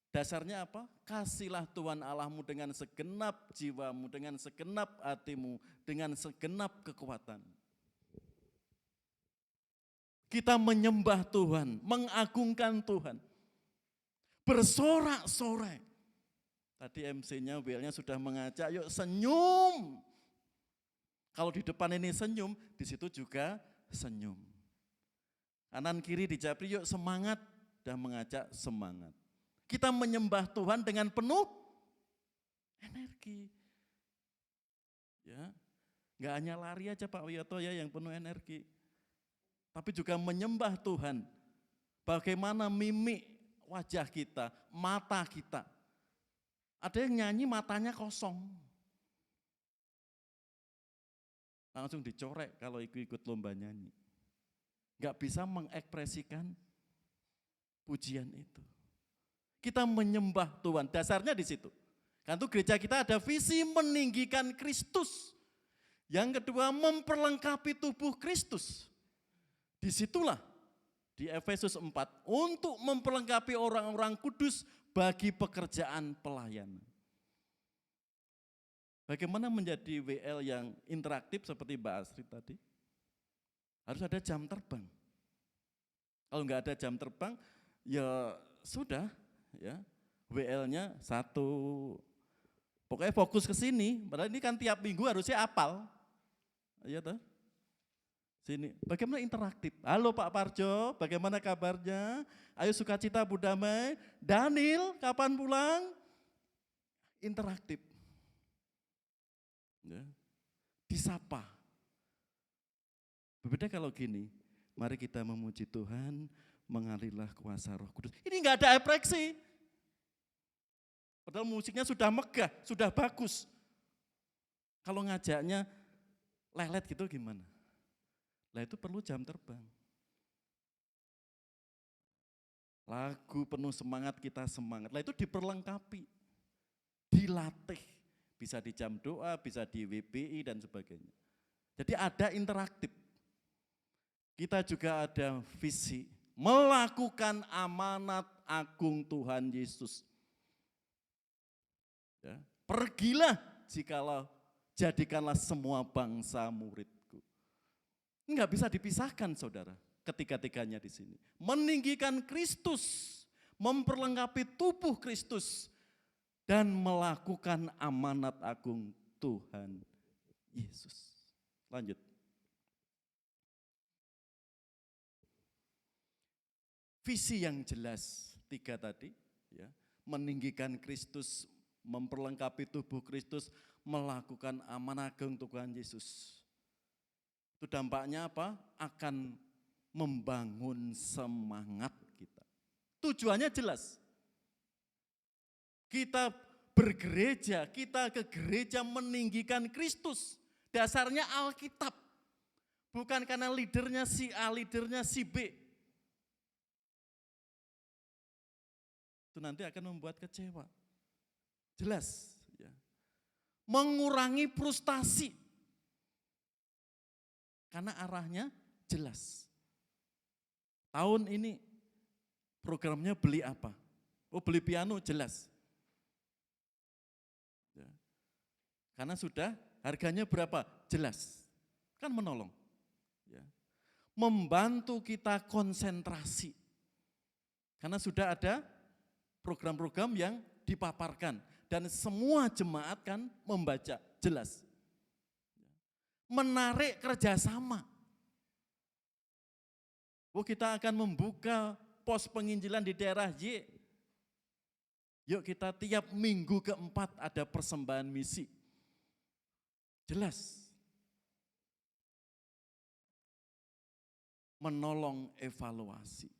Dasarnya apa? Kasihlah Tuhan Allahmu dengan segenap jiwamu, dengan segenap hatimu, dengan segenap kekuatan. Kita menyembah Tuhan, mengagungkan Tuhan. Bersorak-sorai. Tadi MC-nya, WL-nya sudah mengajak, yuk senyum. Kalau di depan ini senyum, di situ juga senyum. Kanan kiri dijabri, yuk semangat, dan mengajak semangat. Kita menyembah Tuhan dengan penuh energi. Ya, nggak hanya lari aja Pak Wiyoto ya yang penuh energi, tapi juga menyembah Tuhan. Bagaimana mimik wajah kita, mata kita. Ada yang nyanyi matanya kosong. Langsung dicorek kalau ikut lomba nyanyi. Nggak bisa mengekspresikan pujian itu. Kita menyembah Tuhan, dasarnya di situ. Kan itu gereja kita ada visi meninggikan Kristus. Yang kedua, memperlengkapi tubuh Kristus. Disitulah di Efesus 4, untuk memperlengkapi orang-orang kudus bagi pekerjaan pelayanan. Bagaimana menjadi WL yang interaktif seperti Mbak Astrid tadi? Harus ada jam terbang. Kalau nggak ada jam terbang, ya sudah, ya WL-nya satu. Pokoknya fokus ke sini. Padahal ini kan tiap minggu harusnya apal. Iya toh? Sini. Bagaimana interaktif? Halo Pak Parjo, bagaimana kabarnya? Ayo sukacita Bu Damai. Daniel, kapan pulang? Interaktif. Ya. Disapa. Berbeda kalau gini, mari kita memuji Tuhan, mengalirlah kuasa Roh Kudus. Ini enggak ada efreksi. Padahal musiknya sudah megah, sudah bagus. Kalau ngajaknya lelet gitu gimana? Lah itu perlu jam terbang. Lagu penuh semangat, kita semangat. Lah itu diperlengkapi, dilatih. Bisa di jam doa, bisa di WBI dan sebagainya. Jadi ada interaktif. Kita juga ada visi, melakukan amanat agung Tuhan Yesus. Ya, pergilah jikalau jadikanlah semua bangsa muridku. Enggak bisa dipisahkan saudara, ketiga-tiganya di sini. Meninggikan Kristus, memperlengkapi tubuh Kristus, dan melakukan amanat agung Tuhan Yesus. Lanjut. Visi yang jelas, tiga tadi, ya, meninggikan Kristus, memperlengkapi tubuh Kristus, melakukan amanat agung Tuhan Yesus. Itu dampaknya apa? Akan membangun semangat kita. Tujuannya jelas. Kita bergereja, kita ke gereja meninggikan Kristus. Dasarnya Alkitab. Bukan karena leadernya si A, leadernya si B. Itu nanti akan membuat kecewa. Jelas. Ya. Mengurangi frustasi. Karena arahnya jelas. Tahun ini programnya beli apa? Oh beli piano, jelas. Ya. Karena sudah harganya berapa? Jelas. Kan menolong. Ya. Membantu kita konsentrasi. Karena sudah ada program-program yang dipaparkan. Dan semua jemaat kan membaca, jelas. Menarik kerjasama. Oh kita akan membuka pos penginjilan di daerah Y. Yuk kita tiap minggu keempat ada persembahan misi. Jelas. menolong evaluasi.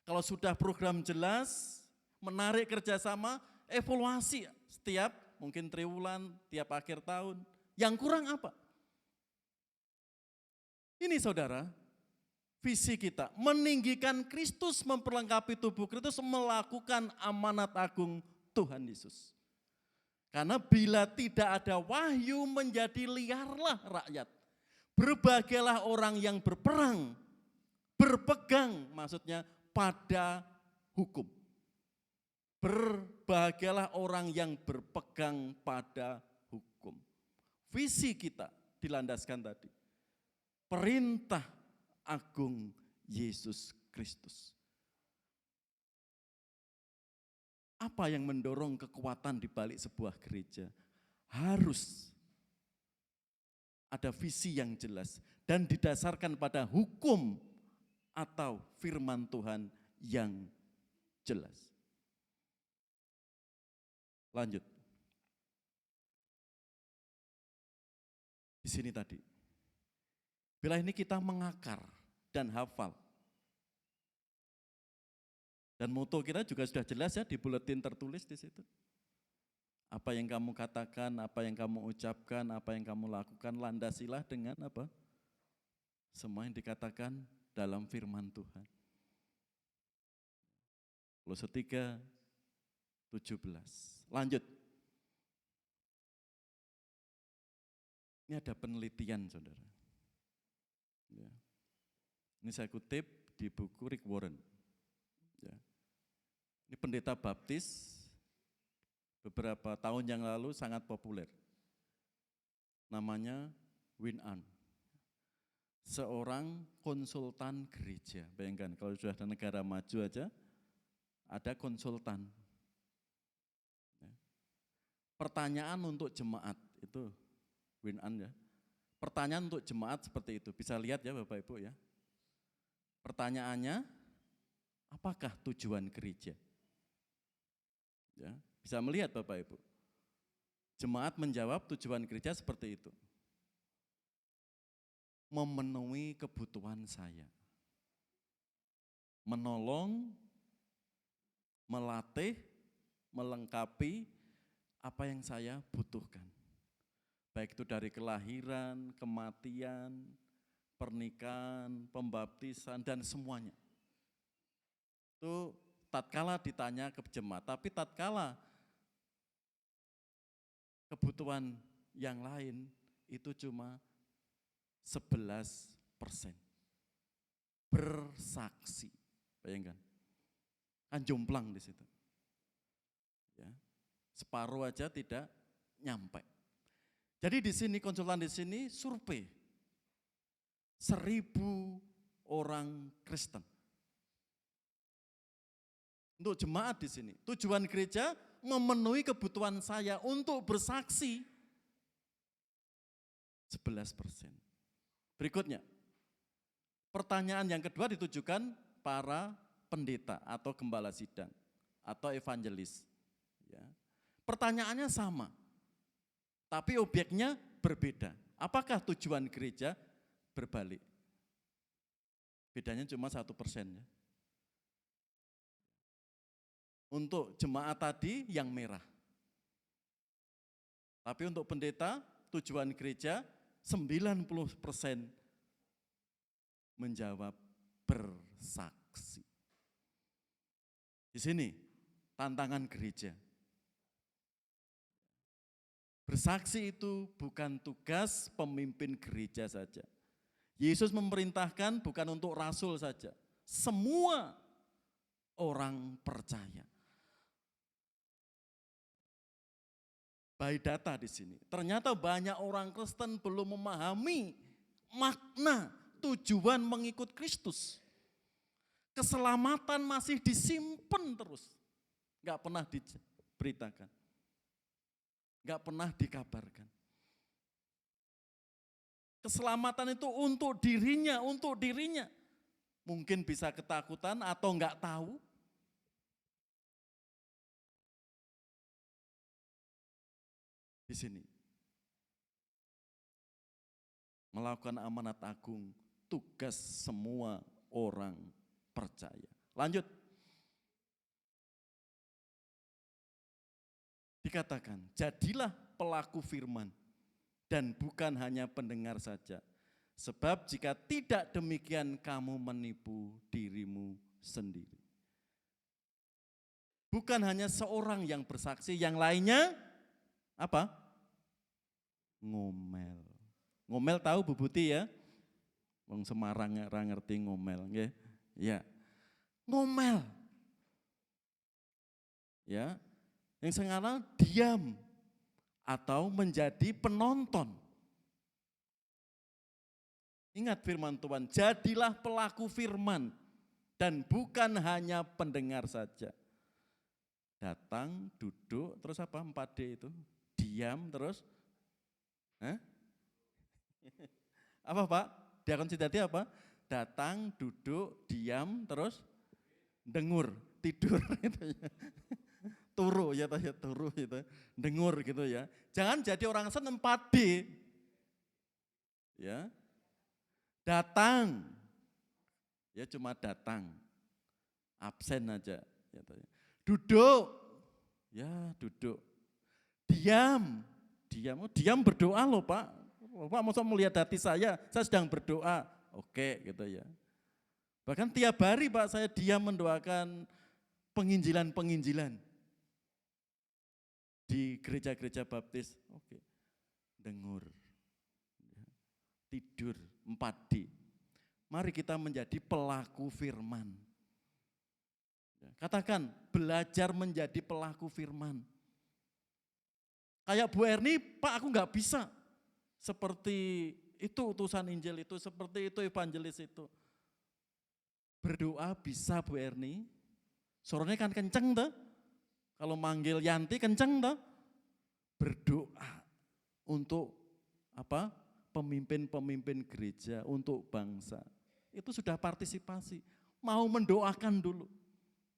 Kalau sudah program jelas, menarik kerjasama, evaluasi setiap mungkin triwulan, tiap akhir tahun. Yang kurang apa? Ini saudara, visi kita meninggikan Kristus, memperlengkapi tubuh Kristus, melakukan amanat agung Tuhan Yesus. Karena bila tidak ada wahyu, menjadi liarlah rakyat. Berbagailah orang yang berperang, berpegang maksudnya pada hukum. Berbahagialah orang yang berpegang pada hukum. Visi kita dilandaskan tadi. Perintah agung Yesus Kristus. Apa yang mendorong kekuatan di balik sebuah gereja? Harus ada visi yang jelas dan didasarkan pada hukum atau firman Tuhan yang jelas. Lanjut. Di sini tadi. Bila ini kita mengakar dan hafal. Dan moto kita juga sudah jelas ya, di buletin tertulis di situ. Apa yang kamu katakan, apa yang kamu ucapkan, apa yang kamu lakukan, landasilah dengan apa? Semua yang dikatakan dalam firman Tuhan. Kolose 3:17. Lanjut. Ini ada penelitian saudara. Ya. Ini saya kutip di buku Rick Warren. Ya. Ini pendeta baptis beberapa tahun yang lalu sangat populer. Namanya Win An. Seorang konsultan gereja. Bayangkan kalau sudah ada negara maju aja, ada konsultan. Ya. Pertanyaan untuk jemaat, itu Win An ya. Pertanyaan untuk jemaat seperti itu, bisa lihat ya Bapak Ibu ya. Pertanyaannya, apakah tujuan gereja? Ya, bisa melihat Bapak Ibu. Jemaat menjawab tujuan gereja seperti itu. Memenuhi kebutuhan saya. Menolong, melatih, melengkapi apa yang saya butuhkan. Baik itu dari kelahiran, kematian, pernikahan, pembaptisan, dan semuanya. Itu tatkala ditanya ke jemaat, tapi tatkala kebutuhan yang lain itu cuma 11%. Bersaksi, bayangkan, kan jomplang di situ. Ya, separuh aja tidak nyampe. Jadi di sini konsultan di sini survei 1.000 orang Kristen. Untuk jemaat di sini, tujuan gereja memenuhi kebutuhan saya untuk bersaksi 11%. Berikutnya, pertanyaan yang kedua ditujukan para pendeta atau gembala sidang atau evangelis. Ya. Pertanyaannya sama, tapi objeknya berbeda. Apakah tujuan gereja? Berbalik. Bedanya cuma 1% ya. Untuk jemaat tadi yang merah. Tapi untuk pendeta, tujuan gereja 90% menjawab bersaksi. Di sini tantangan gereja. Bersaksi itu bukan tugas pemimpin gereja saja. Yesus memerintahkan bukan untuk rasul saja. Semua orang percaya. By data di sini. Ternyata banyak orang Kristen belum memahami makna tujuan mengikut Kristus. Keselamatan masih disimpan terus. Enggak pernah diberitakan. Enggak pernah dikabarkan. Keselamatan itu untuk dirinya. Mungkin bisa ketakutan atau enggak tahu. Di sini. Melakukan amanat agung tugas semua orang percaya. Lanjut. Dikatakan, jadilah pelaku firman dan bukan hanya pendengar saja. Sebab jika tidak demikian kamu menipu dirimu sendiri. Bukan hanya seorang yang bersaksi, yang lainnya apa? Ngomel. Ngomel tahu Bu Buti ya? Wong Semarang ora ngerti ngomel, nggih. Ya. Ngomel. Ya. Yang sekarang diam atau menjadi penonton. Ingat firman Tuhan, jadilah pelaku firman dan bukan hanya pendengar saja. Datang, duduk, terus apa 4D itu? Diam, terus apa Pak? Diakon Sidati apa? Datang, duduk, diam, terus dengur, tidur gitu ya. Turu ya, turu gitu, dengur gitu ya. Jangan jadi orang seneng 4D. Ya. Datang. Ya cuma datang. Absen aja gitu ya. Duduk. Ya, duduk. Diam. Diam berdoa loh, Pak. Pak masa melihat hati saya sedang berdoa. Oke gitu ya. Bahkan tiap hari Pak saya diam mendoakan penginjilan-penginjilan di gereja-gereja baptis. Oke. Dengur. Tidur 4D. Mari kita menjadi pelaku firman. Katakan, belajar menjadi pelaku firman. Kayak Bu Erni, Pak aku enggak bisa. Seperti itu utusan Injil itu, seperti itu evangelis itu. Berdoa bisa Bu Erni. Suaranya kan kenceng tuh. Kalau manggil Yanti kenceng tuh. Berdoa untuk apa? Pemimpin-pemimpin gereja, untuk bangsa. Itu sudah partisipasi. Mau mendoakan dulu.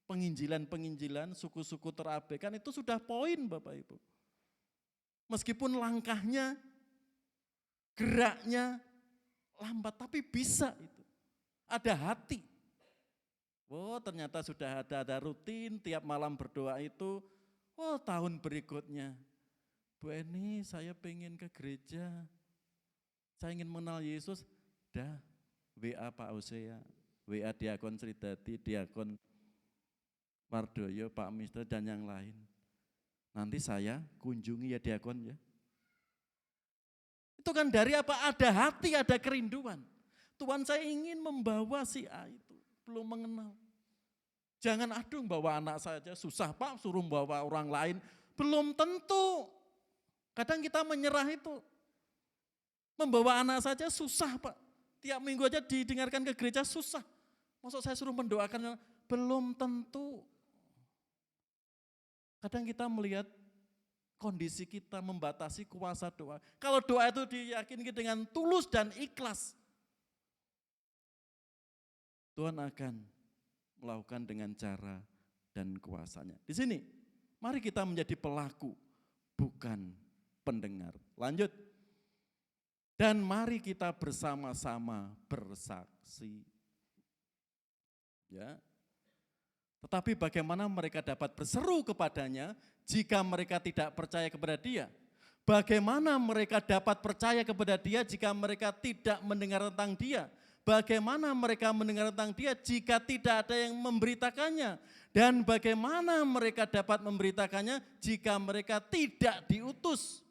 Penginjilan-penginjilan, suku-suku terabaikan itu sudah poin Bapak Ibu. Meskipun langkahnya, geraknya lambat, tapi bisa itu. Ada hati. Oh ternyata sudah ada rutin tiap malam berdoa itu. Oh tahun berikutnya, Bu Eni saya pengen ke gereja. Saya ingin mengenal Yesus. Dah WA Pak Hosea, WA Diakon Sridadi, Diakon Wardoyo, Pak Mister dan yang lain. Nanti saya kunjungi ya Diakon ya. Itu kan dari apa? Ada hati, ada kerinduan. Tuhan saya ingin membawa si A itu, belum mengenal. Jangan aduh bawa anak saja, susah Pak, suruh bawa orang lain. Belum tentu. Kadang kita menyerah itu. Membawa anak saja susah Pak. Tiap minggu aja didengarkan ke gereja susah. Maksud saya suruh mendoakan, belum tentu. Kadang kita melihat kondisi kita membatasi kuasa doa. Kalau doa itu diyakini dengan tulus dan ikhlas, Tuhan akan melakukan dengan cara dan kuasanya. Di sini, mari kita menjadi pelaku, bukan pendengar. Lanjut. Dan mari kita bersama-sama bersaksi. Ya. Tetapi bagaimana mereka dapat berseru kepadanya jika mereka tidak percaya kepada dia? Bagaimana mereka dapat percaya kepada dia jika mereka tidak mendengar tentang dia? Bagaimana mereka mendengar tentang dia jika tidak ada yang memberitakannya? Dan bagaimana mereka dapat memberitakannya jika mereka tidak diutus?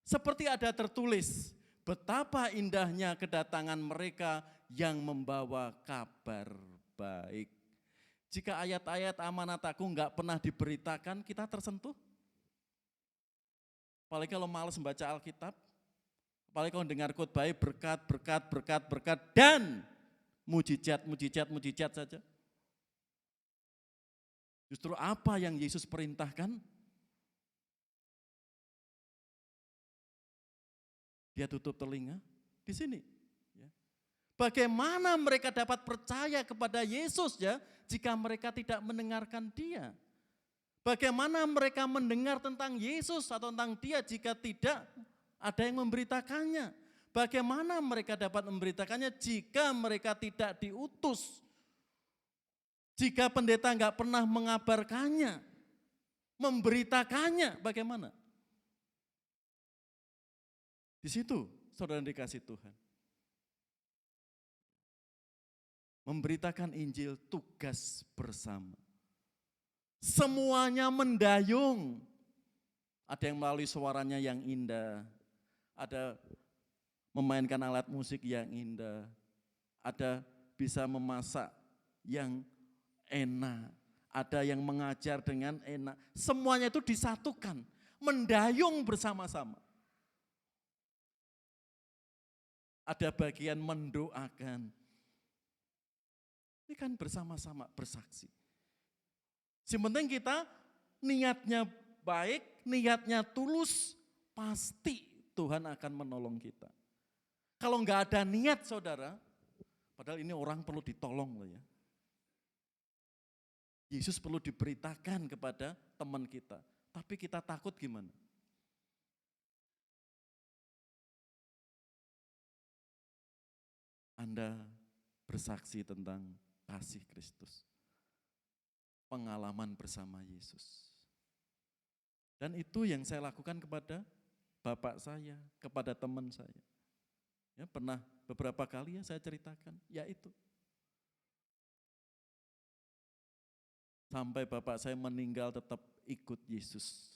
Seperti ada tertulis, betapa indahnya kedatangan mereka yang membawa kabar baik. Jika ayat-ayat amanat aku enggak pernah diberitakan, kita tersentuh. Apalagi kalau malas membaca Alkitab, apalagi kalau dengar khotbah berkat, dan mujizat saja. Justru apa yang Yesus perintahkan? Dia tutup telinga di sini. Bagaimana mereka dapat percaya kepada Yesus ya jika mereka tidak mendengarkan dia? Bagaimana mereka mendengar tentang Yesus atau tentang dia jika tidak ada yang memberitakannya? Bagaimana mereka dapat memberitakannya jika mereka tidak diutus? Jika pendeta enggak pernah mengabarkannya, memberitakannya, bagaimana? Di situ saudara dikasih Tuhan. Memberitakan Injil tugas bersama. Semuanya mendayung. Ada yang melalui suaranya yang indah, ada memainkan alat musik yang indah, ada bisa memasak yang enak, ada yang mengajar dengan enak. Semuanya itu disatukan, mendayung bersama-sama. Ada bagian mendoakan. Ini kan bersama-sama bersaksi. Yang penting kita niatnya baik, niatnya tulus, pasti Tuhan akan menolong kita. Kalau enggak ada niat saudara, padahal ini orang perlu ditolong loh ya. Yesus perlu diberitakan kepada teman kita, tapi kita takut gimana? Anda bersaksi tentang kasih Kristus, pengalaman bersama Yesus. Dan itu yang saya lakukan kepada bapak saya, kepada teman saya. Ya, pernah beberapa kali ya saya ceritakan, yaitu. Sampai bapak saya meninggal tetap ikut Yesus.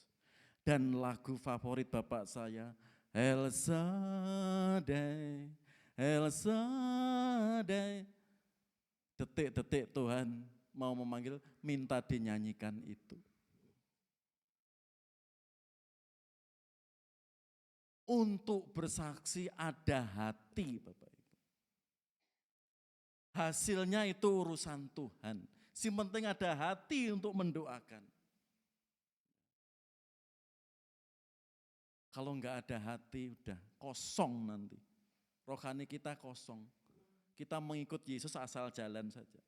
Dan lagu favorit bapak saya, El Shaddai, El Shaddai. Detik-detik Tuhan mau memanggil, minta dinyanyikan itu. Untuk bersaksi ada hati Bapak Ibu. Hasilnya itu urusan Tuhan. Si penting ada hati untuk mendoakan. Kalau enggak ada hati udah kosong nanti. Rohani kita kosong. Kita mengikut Yesus asal jalan saja.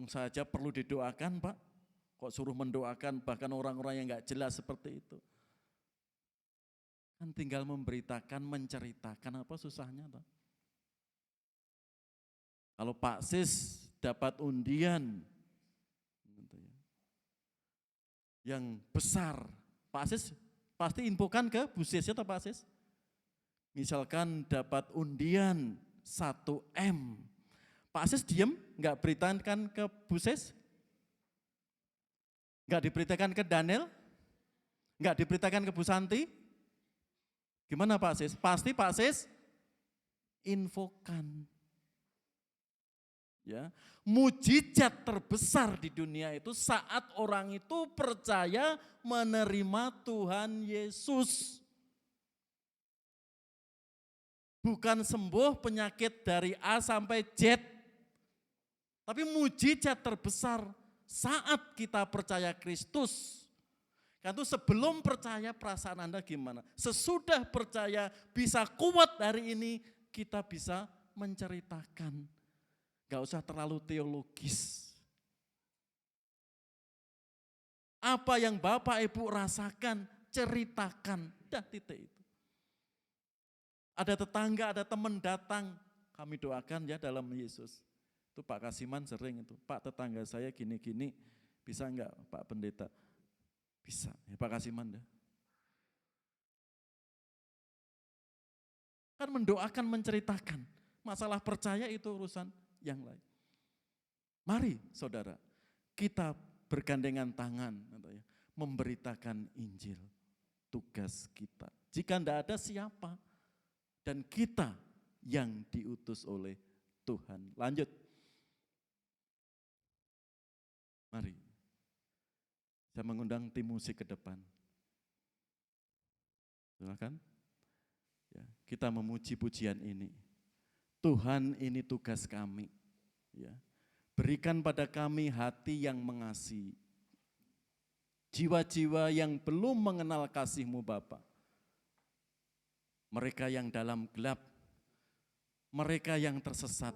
Saja perlu didoakan Pak. Kok suruh mendoakan bahkan orang-orang yang enggak jelas seperti itu. Kan tinggal memberitakan, menceritakan, apa susahnya toh? Kalau Pak Sis dapat undian gitu ya, yang besar, Pak Sis pasti infokan ke Bu Sis atau Pak Sis? Misalkan dapat undian 1M, Pak Sis diem, nggak beritakan ke Bu Sis? Nggak diberitakan ke Daniel? Nggak diberitakan ke Bu Santi? Gimana Pak Sis? Pasti Pak Sis infokan. Ya, mujizat terbesar di dunia itu saat orang itu percaya menerima Tuhan Yesus. Bukan sembuh penyakit dari A sampai Z. Tapi mujizat terbesar saat kita percaya Kristus. Kan itu sebelum percaya perasaan Anda gimana? Sesudah percaya bisa kuat hari ini kita bisa menceritakan. Gak usah terlalu teologis. Apa yang Bapak Ibu rasakan, ceritakan. Dah titik itu. Ada tetangga, ada teman datang, kami doakan ya dalam Yesus. Itu Pak Kasiman sering itu, Pak tetangga saya gini-gini, bisa enggak Pak Pendeta? Bisa, ya Pak Kasiman ya. Kan mendoakan, menceritakan. Masalah percaya itu urusan yang lain. Mari saudara, kita bergandengan tangan memberitakan Injil, tugas kita. Jika tidak ada siapa, dan kita yang diutus oleh Tuhan. Lanjut. Mari, saya mengundang tim musik ke depan. Silakan. Ya, kita memuji pujian ini. Tuhan, ini tugas kami. Ya. Berikan pada kami hati yang mengasihi. Jiwa-jiwa yang belum mengenal kasih-Mu Bapa. Mereka yang dalam gelap, mereka yang tersesat.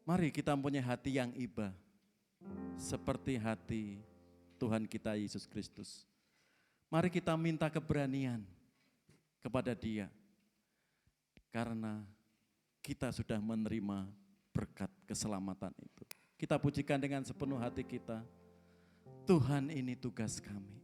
Mari kita punya hati yang iba. Seperti hati Tuhan kita Yesus Kristus. Mari kita minta keberanian kepada Dia. karena kita sudah menerima berkat keselamatan itu. Kita pujikan dengan sepenuh hati kita. Tuhan, ini tugas kami.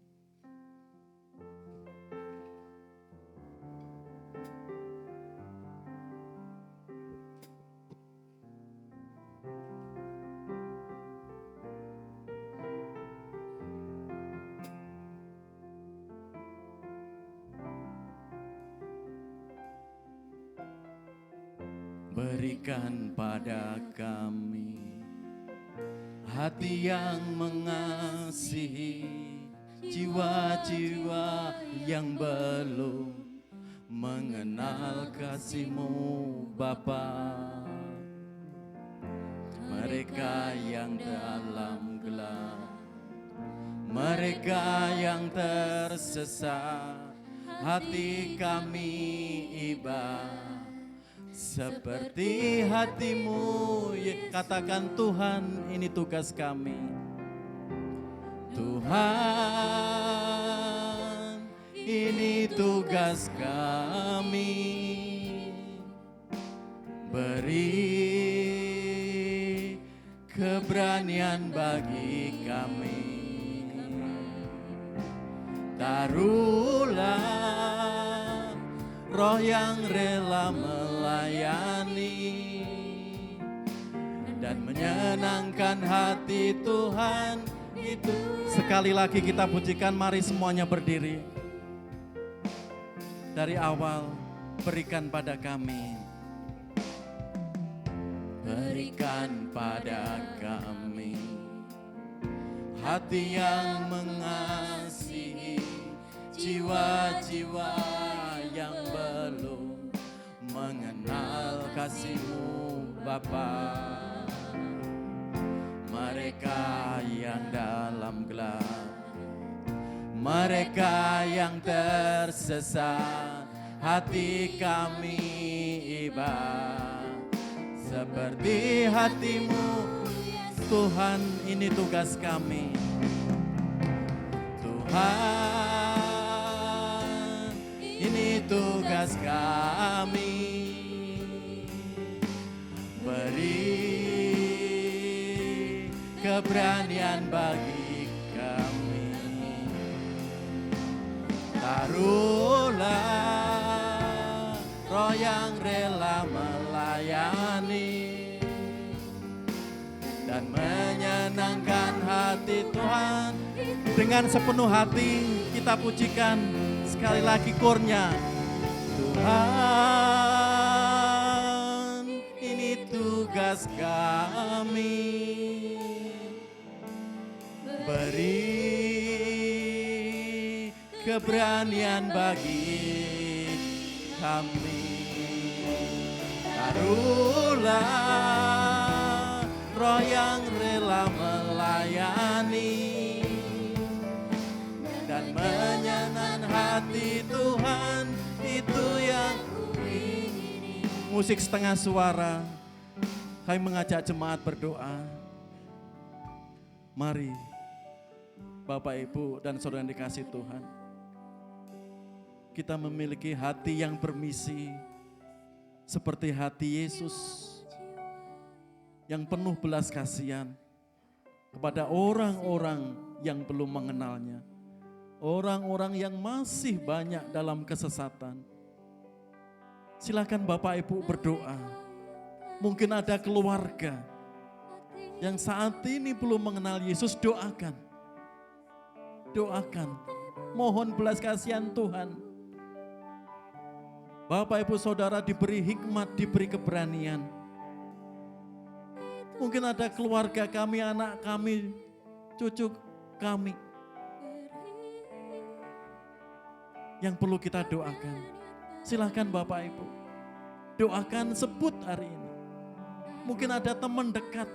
Berikan pada kami hati yang mengasihi jiwa-jiwa yang belum mengenal kasih-Mu Bapa. Mereka yang dalam gelap, mereka yang tersesat, hati kami iba seperti hati-Mu. Katakan, Tuhan, ini tugas kami. Tuhan, ini tugas kami. Beri keberanian bagi kami. Taruhlah roh yang rela melayani dan menyenangkan hati Tuhan itu. Sekali lagi kita pujikan, mari semuanya berdiri. Dari awal, berikan pada kami. Berikan pada kami hati yang mengasihi jiwa-jiwa yang belum mengenal kasih-Mu Bapa. Mereka yang dalam gelap, mereka yang tersesat, hati kami iba seperti hati-Mu. Tuhan, ini tugas kami. Tuhan, ini tugas kami. Beri keberanian bagi kami. Taruhlah roh yang rela melayani dan menyenangkan hati Tuhan. Dengan sepenuh hati kita pujikan sekali lagi kornya. Tuhan, ini tugas kami. Beri keberanian bagi kami. Taruhlah roh yang rela melayani dan menyenangkan hati Tuhan, itu yang kuingini. Musik setengah suara, kami mengajak jemaat berdoa. Mari Bapak, Ibu, dan saudara yang dikasihi Tuhan, kita memiliki hati yang bermisi seperti hati Yesus yang penuh belas kasihan kepada orang-orang yang belum mengenalnya, orang-orang yang masih banyak dalam kesesatan. Silakan Bapak Ibu berdoa. Mungkin ada keluarga yang saat ini belum mengenal Yesus, doakan. Doakan, mohon belas kasihan Tuhan. Bapak Ibu Saudara diberi hikmat, diberi keberanian. Mungkin ada keluarga kami, anak kami, cucu kami yang perlu kita doakan. Silakan Bapak Ibu, doakan, sebut hari ini. Mungkin ada teman dekat,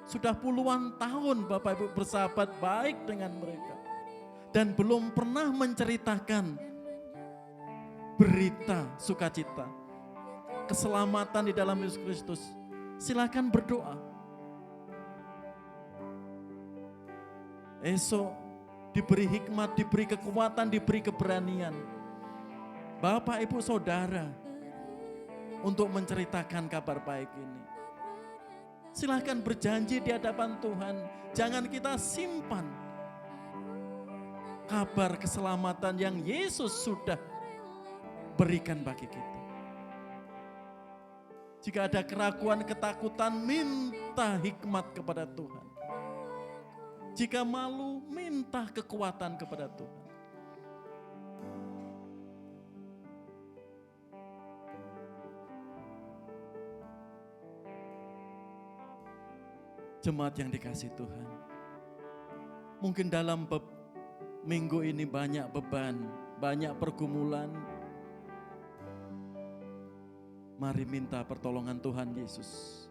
sudah puluhan tahun Bapak Ibu bersahabat baik dengan mereka dan belum pernah menceritakan berita sukacita, keselamatan di dalam Yesus Kristus. Silakan berdoa. Esok diberi hikmat, diberi kekuatan, diberi keberanian. Bapak, Ibu, Saudara untuk menceritakan kabar baik ini. Silahkan berjanji di hadapan Tuhan. Jangan kita simpan kabar keselamatan yang Yesus sudah berikan bagi kita. Jika ada keraguan, ketakutan, minta hikmat kepada Tuhan. Jika malu, minta kekuatan kepada Tuhan. Jemaat yang dikasihi Tuhan, mungkin dalam minggu ini banyak beban, banyak pergumulan. Mari minta pertolongan Tuhan Yesus.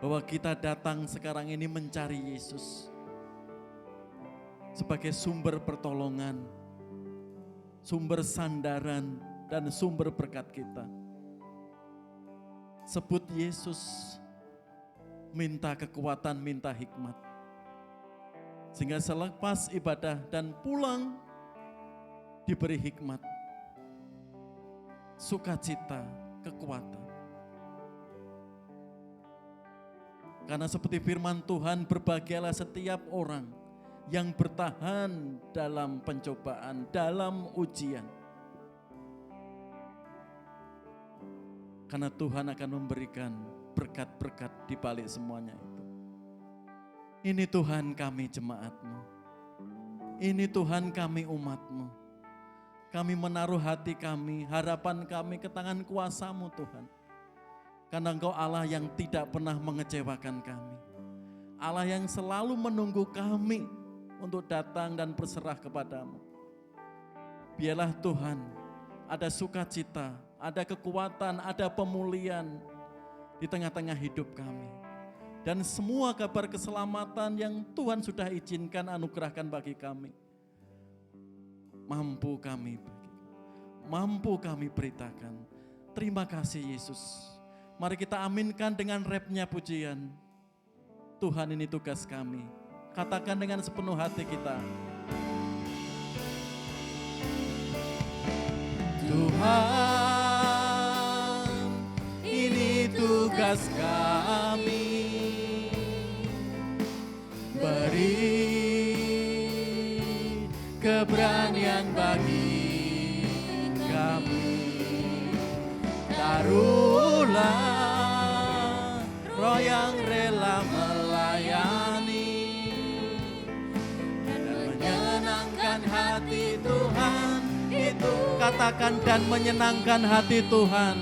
Bahwa kita datang sekarang ini mencari Yesus sebagai sumber pertolongan, sumber sandaran, dan sumber berkat kita. Sebut Yesus, minta kekuatan, minta hikmat. Sehingga selepas ibadah dan pulang diberi hikmat, sukacita, kekuatan. Karena seperti firman Tuhan, berbahagialah setiap orang yang bertahan dalam pencobaan, dalam ujian. Karena Tuhan akan memberikan berkat-berkat di balik semuanya itu. Ini Tuhan kami jemaat-Mu. Ini Tuhan kami umat-Mu. Kami menaruh hati kami, harapan kami ke tangan kuasa-Mu Tuhan. Karena Engkau Allah yang tidak pernah mengecewakan kami. Allah yang selalu menunggu kami untuk datang dan berserah kepada-Mu. Biarlah Tuhan ada sukacita, ada kekuatan, ada pemulihan di tengah-tengah hidup kami. Dan semua kabar keselamatan yang Tuhan sudah izinkan anugerahkan bagi kami. Mampu kami beritakan. Terima kasih Yesus. Mari kita aminkan dengan rapnya pujian. Tuhan, ini tugas kami. Katakan dengan sepenuh hati kita. Tuhan, ini tugas kami. Beri keberanian bagi kami. Taruhlah roh yang rela melayani dan menyenangkan hati Tuhan. Itu Katakan, dan menyenangkan hati Tuhan.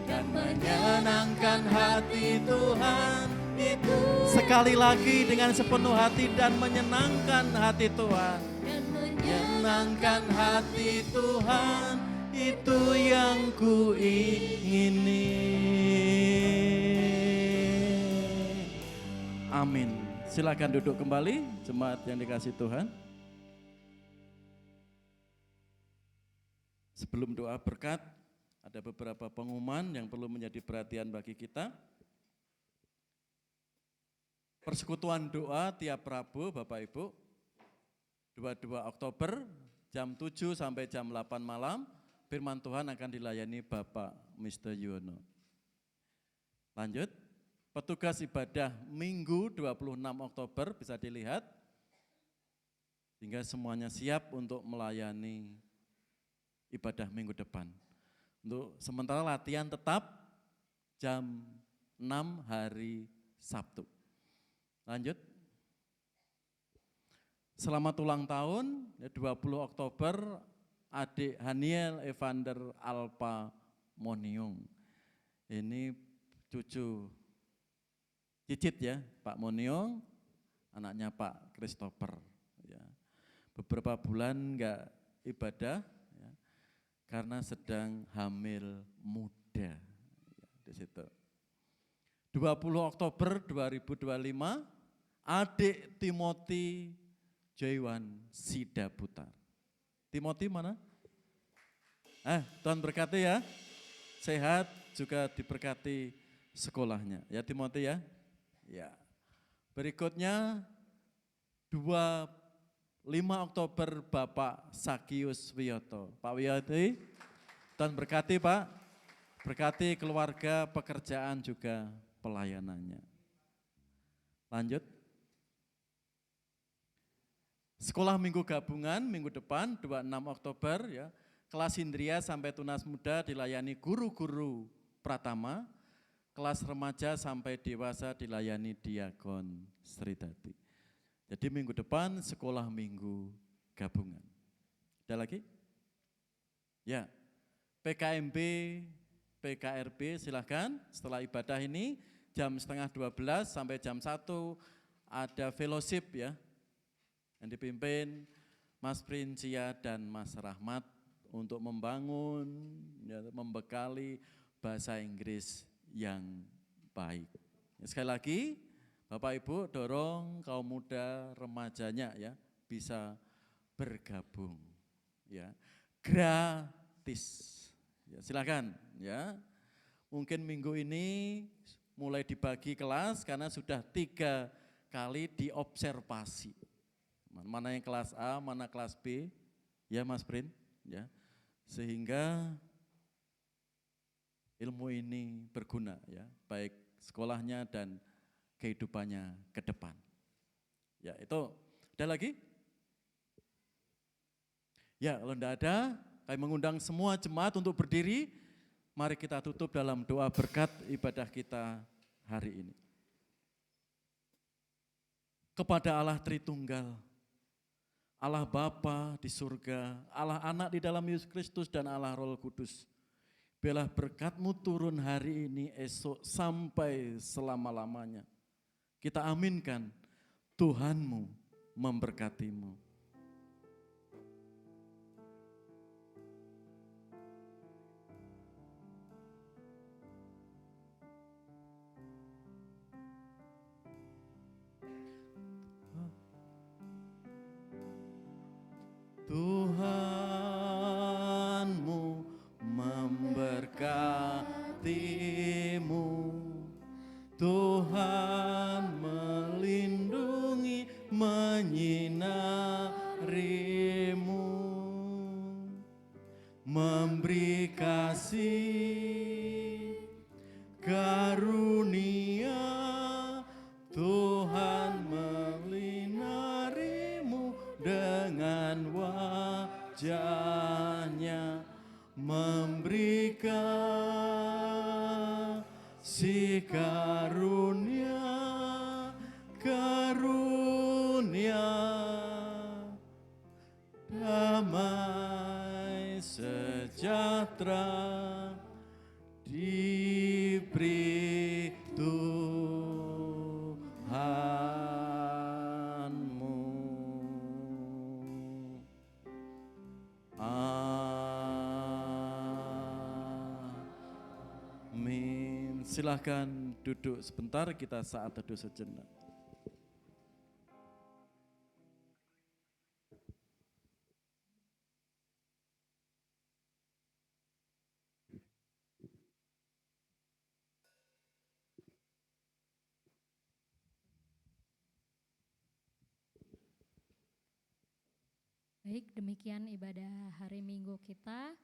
dan menyenangkan hati Tuhan itu. Sekali lagi dengan sepenuh hati, dan menyenangkan hati Tuhan. Dan menyenangkan hati Tuhan itu yang ku ingini. Amin. Silakan duduk kembali, jemaat yang dikasihi Tuhan. Sebelum doa berkat, ada beberapa pengumuman yang perlu menjadi perhatian bagi kita. Persekutuan doa tiap Rabu, Bapak Ibu, 22 Oktober, jam 7 sampai jam 8 malam, firman Tuhan akan dilayani Bapak Mr. Yuwono. Lanjut, petugas ibadah Minggu 26 Oktober bisa dilihat, sehingga semuanya siap untuk melayani ibadah minggu depan. Untuk sementara latihan tetap jam 6 hari Sabtu. Lanjut. Selamat ulang tahun, 20 Oktober, adik Haniel Evander Alpa Moniung. Ini cucu cicit ya, Pak Moniung, anaknya Pak Christopher. Ya. Beberapa bulan enggak ibadah, ya, karena sedang hamil muda. Ya, di situ. 20 Oktober 2025, adik Timothy Jaiwan Sidaputar. Timothy mana? Tuhan berkati ya, sehat juga diberkati sekolahnya. Ya Timothy ya. Ya. Berikutnya 25 Oktober Bapak Sakius Wiyoto. Pak Wiyoto, Tuhan berkati Pak, berkati keluarga, pekerjaan juga pelayanannya. Lanjut. Sekolah minggu gabungan minggu depan 26 Oktober ya. Kelas Indria sampai Tunas Muda dilayani guru-guru Pratama. Kelas remaja sampai dewasa dilayani Diakon Sridati. Jadi minggu depan sekolah minggu gabungan. Ada lagi? Ya. PKMB, PKRB silahkan setelah ibadah ini jam setengah 12 sampai jam 1 ada fellowship ya. Yang dipimpin Mas Princia dan Mas Rahmat untuk membangun, ya, membekali bahasa Inggris yang baik. Sekali lagi, Bapak Ibu dorong kaum muda remajanya ya bisa bergabung, ya gratis. Ya, silakan ya. Mungkin minggu ini mulai dibagi kelas karena sudah 3 kali diobservasi. Mana yang kelas A, mana kelas B, ya Mas Prin, ya. Sehingga ilmu ini berguna ya, baik sekolahnya dan kehidupannya ke depan. Ya, itu ada lagi? Ya, kalau enggak ada, kami mengundang semua jemaat untuk berdiri. Mari kita tutup dalam doa berkat ibadah kita hari ini. Kepada Allah Tritunggal, Allah Bapa di surga, Allah Anak di dalam Yesus Kristus dan Allah Roh Kudus. Biarlah berkat-Mu turun hari ini, esok sampai selama-lamanya. Kita aminkan, Tuhan-Mu memberkati-Mu. Tuhanmu memberkatimu, Tuhan melindungi, menyinarimu, memberi kasih karunia, Tuhan melinarimu dengan wajahnya, memberikan si karunia, karunia, damai sejahtera diberi Tuhanmu. Amin. Silakan duduk sebentar, kita saat teduh sejenak. Baik, demikian ibadah hari Minggu kita.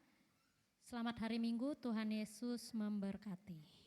Selamat hari Minggu, Tuhan Yesus memberkati.